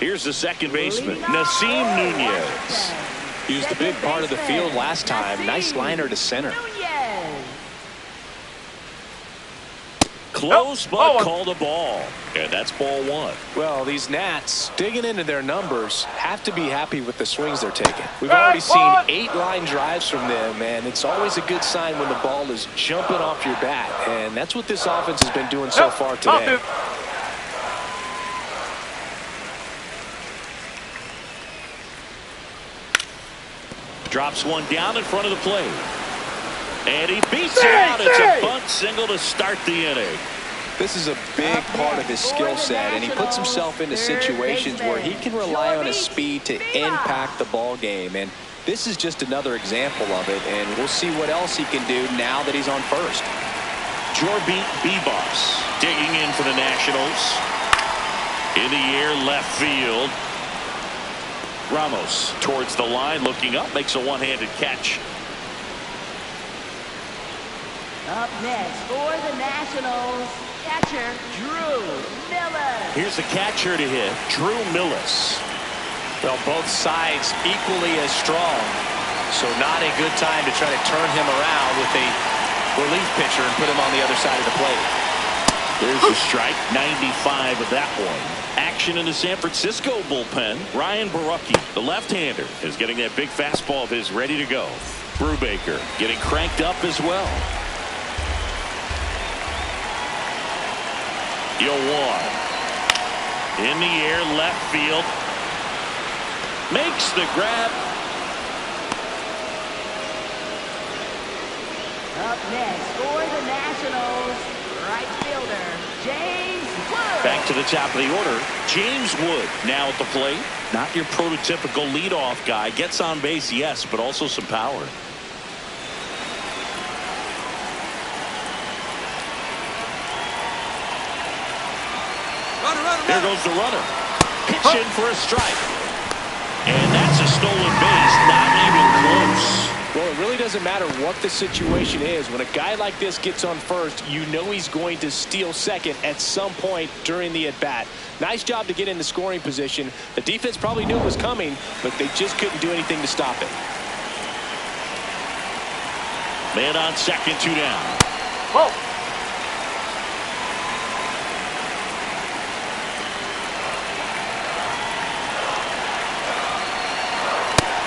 Here's the second baseman, Nasim Nunez. He was the big part of the field last time. Nice liner to center. Close, but called a ball. And that's ball 1. Well, these Nats, digging into their numbers, have to be happy with the swings they're taking. We've already seen 8 line drives from them, and it's always a good sign when the ball is jumping off your bat. And that's what this offense has been doing so far today. Drops one down in front of the plate. And he beats it out. It's a bunt single to start the inning. This is a big part of his skill set, and he puts himself into situations where he can rely on his speed to impact the ball game. And this is just another example of it, and we'll see what else he can do now that he's on first. Jorbeat Bebos digging in for the Nationals. In the air, left field. Ramos towards the line, looking up, makes a one-handed catch. Up next for the Nationals, catcher Drew Millis. Here's the catcher to hit, Drew Millis. Well, both sides equally as strong, so not a good time to try to turn him around with a relief pitcher and put him on the other side of the plate. There's the strike, 95 of that one. Action in the San Francisco bullpen. Ryan Barucki, the left-hander, is getting that big fastball of his ready to go. Brubaker getting cranked up as well. 0-1. In the air, left field. Makes the grab. Up next for the Nationals, right fielder James Wood. Back to the top of the order, James Wood now at the plate. Not your prototypical leadoff guy. Gets on base, yes, but also some power. There goes the runner. Pitch in for a strike. And that's a stolen base, not even close. Well, it really doesn't matter what the situation is. When a guy like this gets on first, you know he's going to steal second at some point during the at-bat. Nice job to get in the scoring position. The defense probably knew it was coming, but they just couldn't do anything to stop it. Man on second, 2 down. Whoa.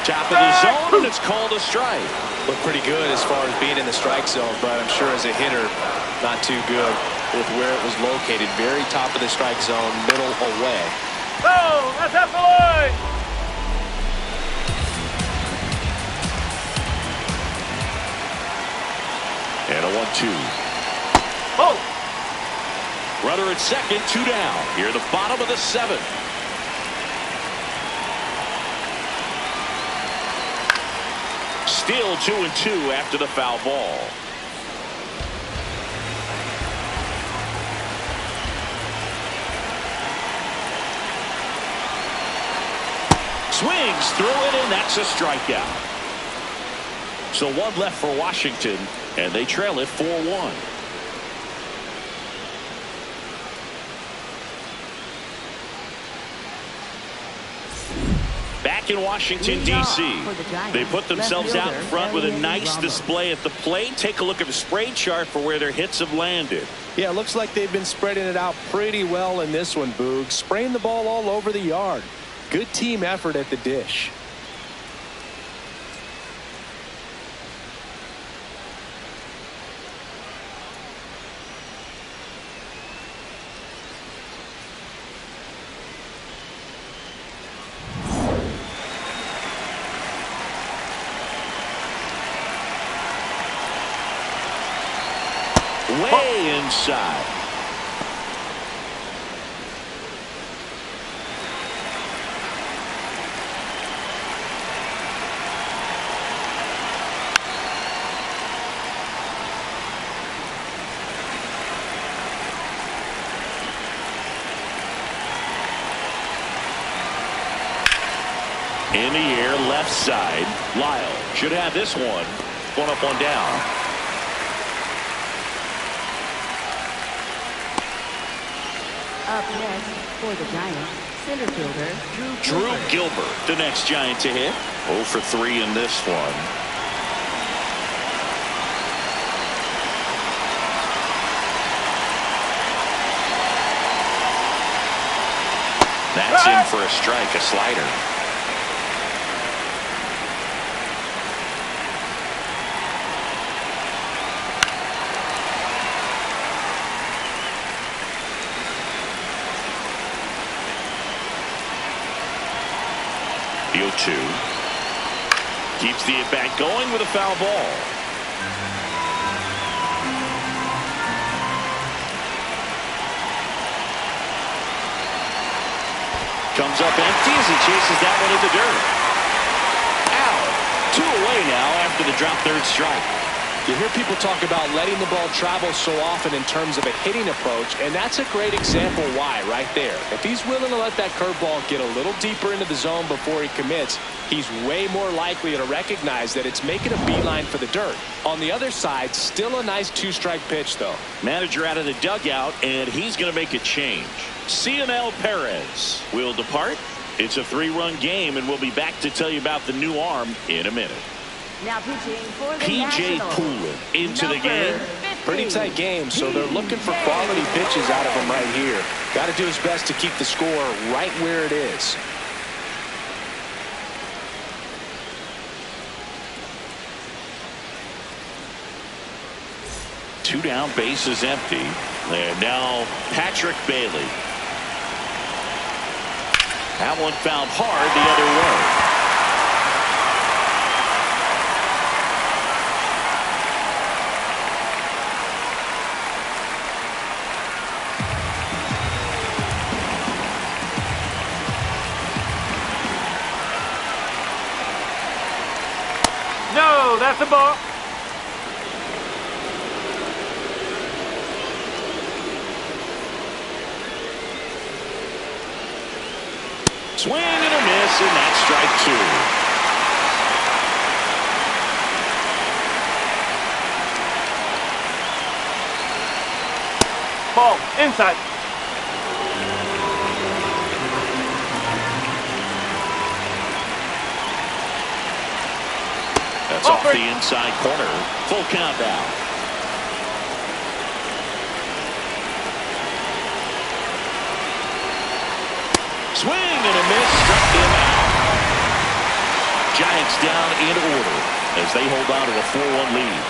Top of the zone, and it's called a strike. Looked pretty good as far as being in the strike zone, but I'm sure as a hitter, not too good with where it was located. Very top of the strike zone, middle away. Go! That's at the line! And a 1-2. Oh! Runner at second, 2 down. Here at the bottom of the 7th. Still 2-2 after the foul ball. Swings through it, and that's a strikeout. So one left for Washington, and they trail it 4-1. Back in Washington, D.C., they put themselves out in front with a nice display at the plate. Take a look at the spray chart for where their hits have landed. Yeah, it looks like they've been spreading it out pretty well in this one, Boog. Spraying the ball all over the yard. Good team effort at the dish. Way inside. In the air, left side. Lyle should have this one. 1 up, 1 down. Up next for the Giants, center fielder Drew Gilbert, the next Giant to hit. 0 for 3 in this one. That's in for a strike, a slider. The 0-2. Keeps the at-bat going with a foul ball. Comes up empty as he chases that one in the dirt. Out. 2 away now after the drop third strike. You hear people talk about letting the ball travel so often in terms of a hitting approach, and that's a great example why right there. If he's willing to let that curveball get a little deeper into the zone before he commits, he's way more likely to recognize that it's making a beeline for the dirt. On the other side, still a nice two-strike pitch, though. Manager out of the dugout, and he's going to make a change. Cionel Perez will depart. It's a 3-run game, and we'll be back to tell you about the new arm in a minute. Now pitching for the P.J. Nationals. Poulin into the game. Pretty tight game, so they're looking for quality pitches out of him right here. Got to do his best to keep the score right where it is. Two down, bases empty. And now Patrick Bailey. That one fouled hard the other way. No, that's a ball. Swing and a miss, and that's strike 2. Ball, inside. That's off the inside corner. Full count now. Swing and a miss, struck him out. Giants down in order as they hold on to a 4-1 lead.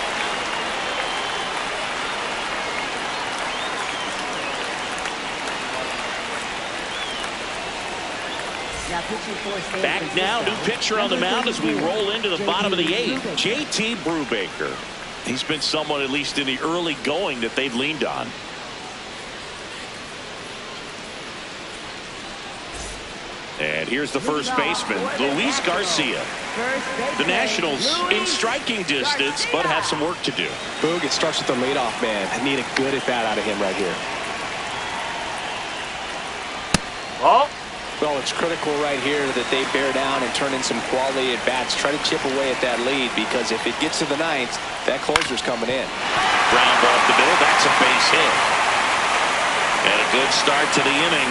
Back now, new pitcher on the mound as we roll into the bottom of the 8th. J.T. Brubaker. He's been someone, at least in the early going, that they've leaned on. And here's the first baseman, Luis Garcia. The Nationals in striking distance, but have some work to do. Boog, it starts with the leadoff man. I need a good at-bat out of him right here. Ball. Well, it's critical right here that they bear down and turn in some quality at-bats. Try to chip away at that lead, because if it gets to the 9th, that closer's coming in. Ground ball up the middle. That's a base hit. And a good start to the inning.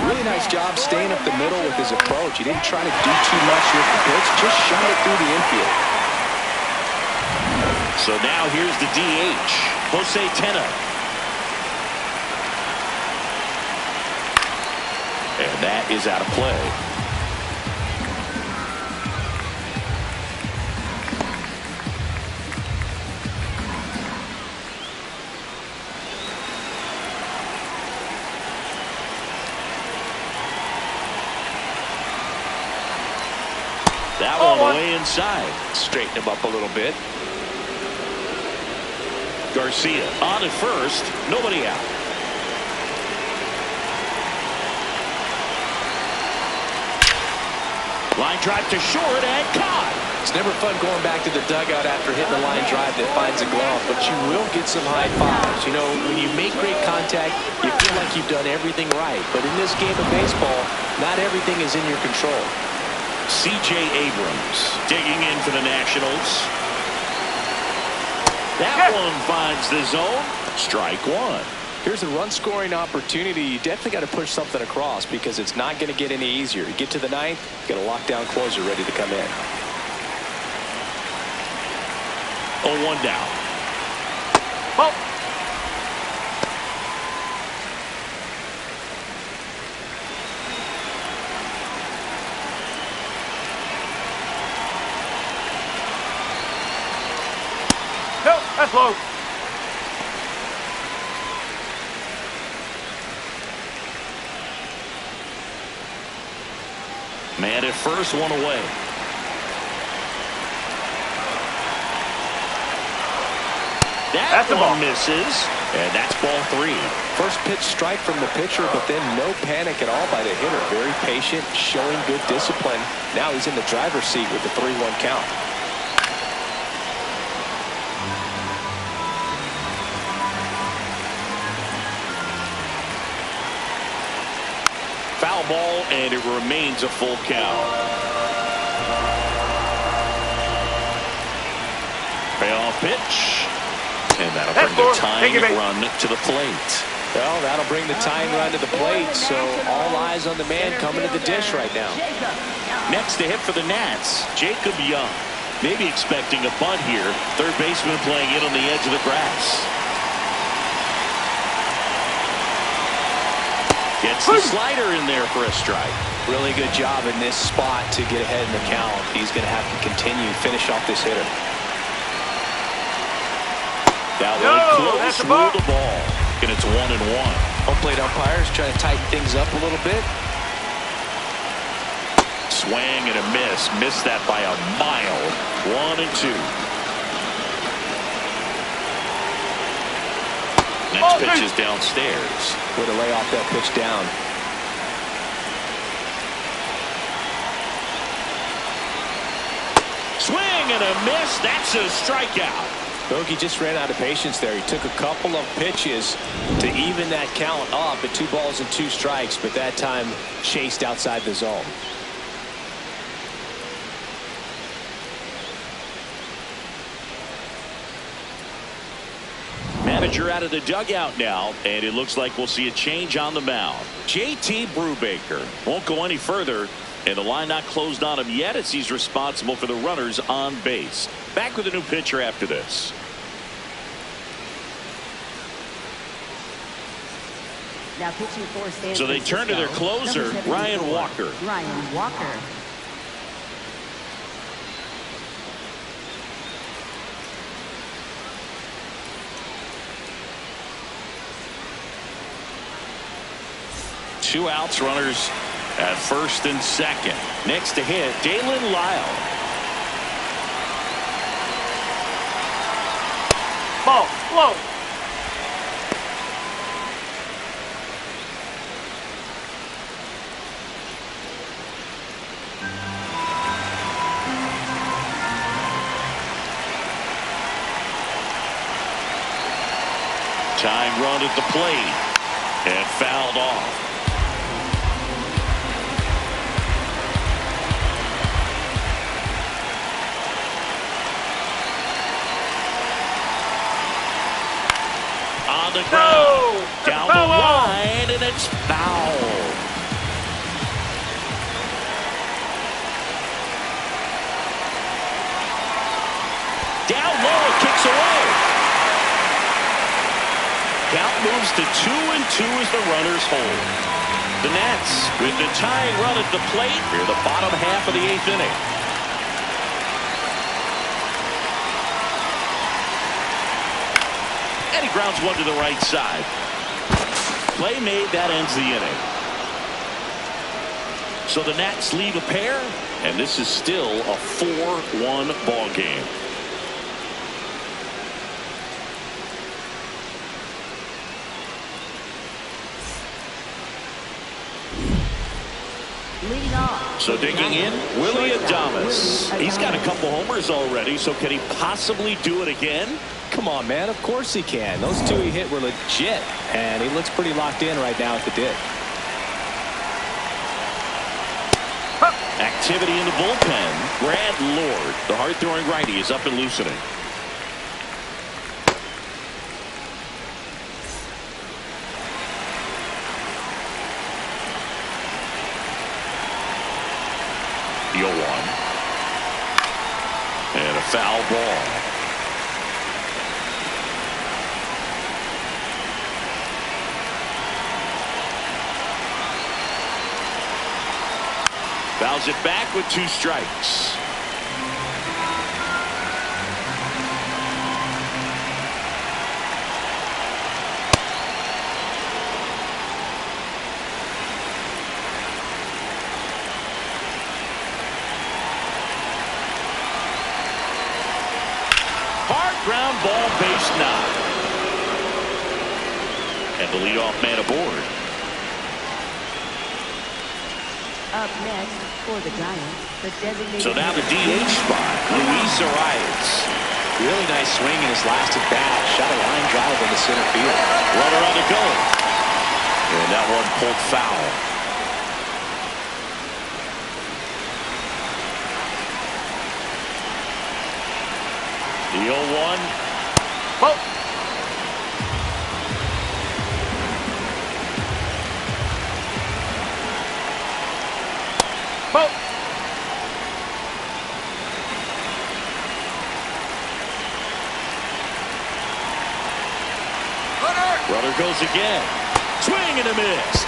Really nice job staying up the middle with his approach. He didn't try to do too much with the pitch, just shot it through the infield. So now here's the DH, Jose Tena. And that is out of play. That one way inside. Straighten him up a little bit. Garcia on at first, nobody out. Line drive to short and caught. It's never fun going back to the dugout after hitting a line drive that finds a glove, but you will get some high fives. You know, when you make great contact, you feel like you've done everything right. But in this game of baseball, not everything is in your control. C.J. Abrams digging in for the Nationals. That one finds the zone. Strike 1. Here's a run-scoring opportunity. You definitely got to push something across, because it's not going to get any easier. You get to the 9th, got a lockdown closer ready to come in. 0-1 down. Ball. No, that's low. Man at first, one away. That That's a ball. one misses, and that's ball 3. First pitch strike from the pitcher, but then no panic at all by the hitter. Very patient, showing good discipline. Now he's in the driver's seat with the 3-1 count. Foul ball, and it remains a full count. Payoff pitch. And that'll bring the tying run to the plate. Well, that'll bring the tying run to the plate, so all eyes on the man coming to the dish right now. Next to hit for the Nats, Jacob Young. Maybe expecting a bunt here. Third baseman playing it on the edge of the grass. Gets the slider in there for a strike. Really good job in this spot to get ahead in the count. He's going to have to continue, finish off this hitter. That one close, rule the ball. And it's 1-1. Home plate umpires trying to tighten things up a little bit. Swing and a miss. Missed that by a mile. 1-2. Next pitch is downstairs. Way to lay off that pitch down. Swing and a miss. That's a strikeout. Bogey just ran out of patience there. He took a couple of pitches to even that count up at 2 balls and 2 strikes, but that time chased outside the zone. Manager out of the dugout now, and it looks like we'll see a change on the mound. JT Brubaker won't go any further, and the line not closed on him yet as he's responsible for the runners on base. Back with a new pitcher after this. Now pitching for San So they turn to their closer, Ryan Walker. Ryan Walker. Two outs, runners at first and second. Next to hit, Dalen Lyle. Ball, low. Tying run at the plate and fouled off. On the ground, down the line, and it's foul. Down low, kicks away. Count moves to 2-2 as the runners hold. The Nats with the tying run at the plate near the bottom half of the 8th inning. And he grounds one to the right side. Play made, that ends the inning. So the Nats leave a pair, and this is still a 4-1 ball game. Leading off. So digging in, Willie Adames. He's got a couple homers already, so can he possibly do it again? Come on, man. Of course he can. Those 2 he hit were legit, and he looks pretty locked in right now at the dig. Activity in the bullpen. Brad Lord, the hard-throwing righty, is up and loosening. The 0-1. And a foul ball. Fouls it back with 2 strikes. Hard ground ball, base knock. The leadoff man aboard. Up next for the Giants, the designated. So now the DH spot, Luis Arias. Really nice swing in his last at bat. Shot a line drive into center field. Runner on the go. And that one pulled foul. The 0-1. Ball. Ball. Runner goes again. Swing and a miss.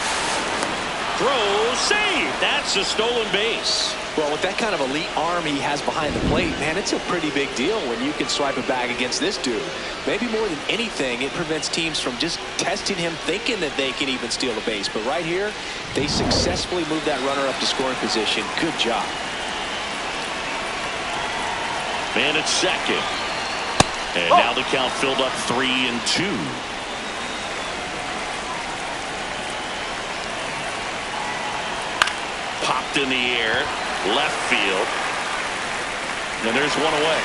Throw, save. That's a stolen base. Well, with that kind of elite arm he has behind the plate, man, it's a pretty big deal when you can swipe a bag against this dude. Maybe more than anything, it prevents teams from just testing him, thinking that they can even steal a base. But right here, they successfully moved that runner up to scoring position. Good job. Man at second. And now the count filled up 3-2. Popped in the air, left field, and there's one away.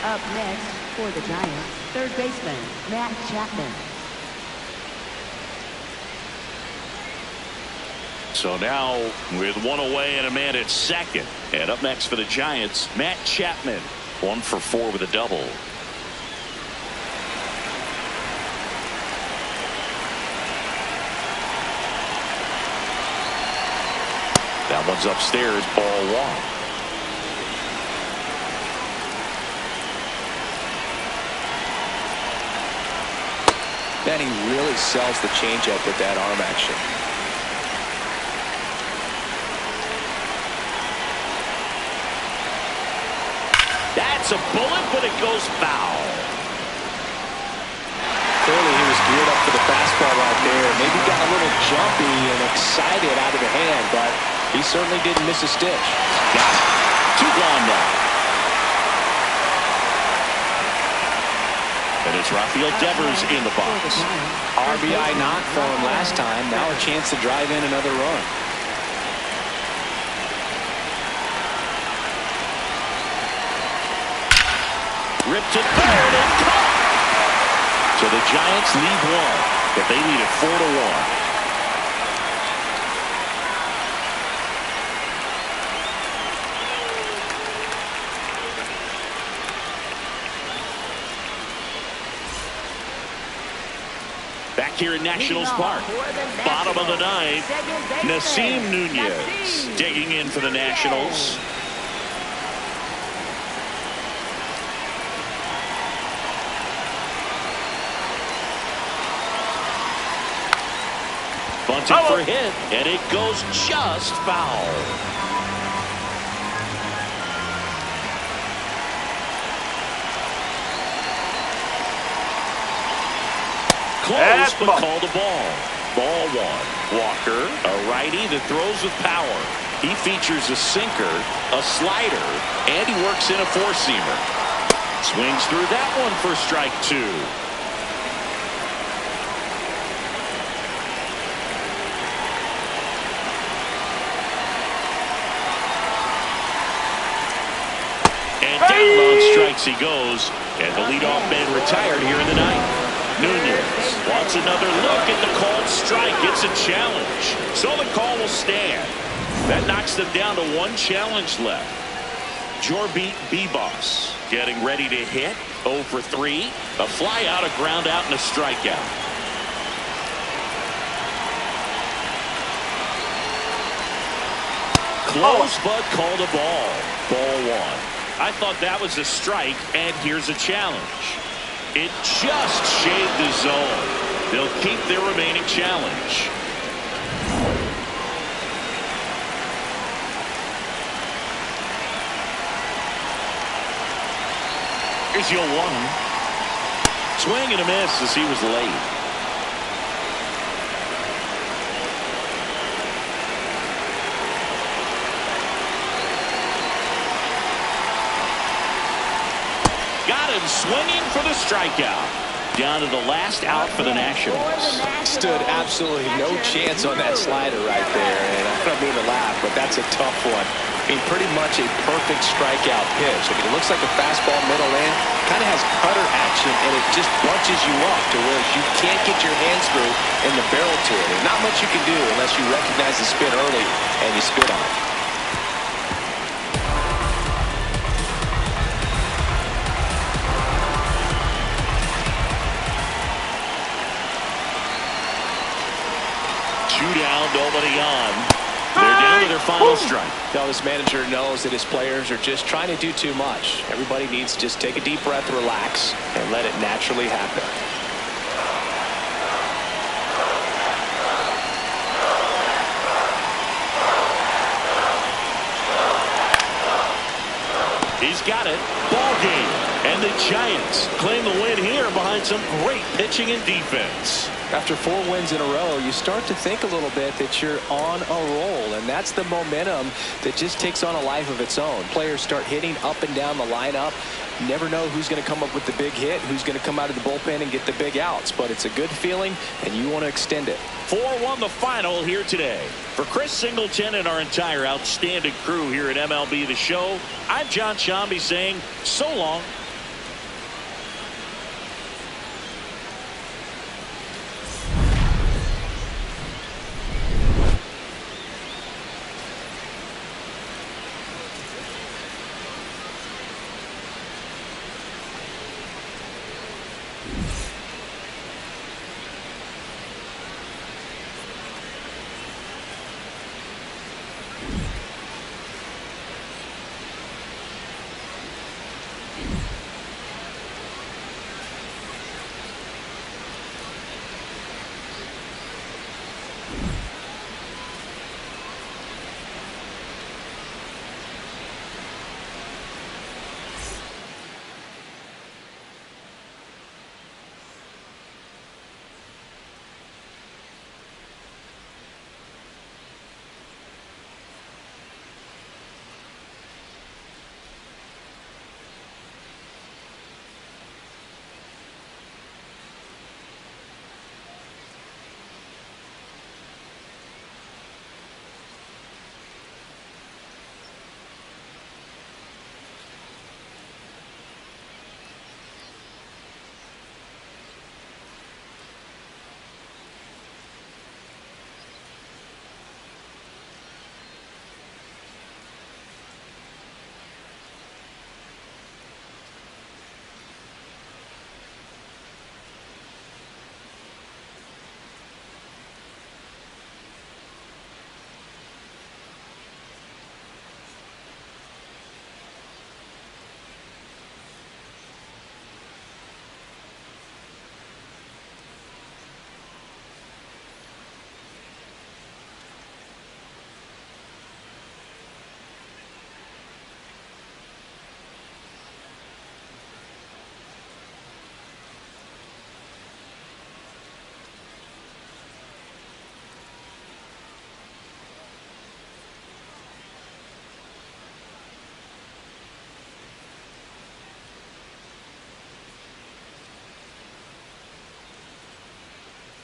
Up next for the Giants, third baseman Matt Chapman. So now with one away and a man at second, and up next for the Giants, Matt Chapman, 1 for 4 with a double. That one's upstairs, ball 1. Man, he really sells the changeup with that arm action. That's a bullet, but it goes foul. Clearly he was geared up for the fastball right there. Maybe got a little jumpy and excited out of the hand, but he certainly didn't miss a stitch. Got it. 2 gone now. And it's Rafael Devers in the box. RBI knock for him last time. Now a chance to drive in another run. Ripped to third and caught. So the Giants lead 1, but they lead it 4-1. Back here in Nationals Park, bottom of the 9th, Nasim Nunez digging in for the Nationals. Bunted for a hit, and it goes just foul. Close, but called a ball. Ball 1. Walker, a righty that throws with power. He features a sinker, a slider, and he works in a 4-seamer. Swings through that one for strike 2. And down on strikes he goes, and the leadoff man retired here in the 9th. Nunez wants another look at the called strike. It's a challenge, so the call will stand. That knocks them down to 1 challenge left. Jorbeat Bebos getting ready to hit. 0 for 3. A fly out, a ground out, and a strikeout. Close, but called a ball. Ball 1. I thought that was a strike, and here's a challenge. It just shaved the zone. They'll keep their remaining challenge. Here's your 1. Swing and a miss as he was late. Got him and swinging for the strikeout. Down to the last out for the Nationals. Stood absolutely no chance on that slider right there. And I don't mean to laugh, but that's a tough one. I mean, pretty much a perfect strikeout pitch. I mean, it looks like a fastball middle in. Kind of has cutter action, and it just bunches you up to where you can't get your hands through in the barrel to it. And not much you can do unless you recognize the spin early and you spit on it. Down, nobody on. They're down to their final strike. Now, this manager knows that his players are just trying to do too much. Everybody needs to just take a deep breath, relax, and let it naturally happen. He's got it. Ball game. And the Giants claim the win here behind some great pitching and defense. After 4 wins in a row, you start to think a little bit that you're on a roll, and that's the momentum that just takes on a life of its own. Players start hitting up and down the lineup. You never know who's going to come up with the big hit, who's going to come out of the bullpen and get the big outs, but it's a good feeling, and you want to extend it. 4-1 the final here today. For Chris Singleton and our entire outstanding crew here at MLB The Show, I'm John Shambi saying so long.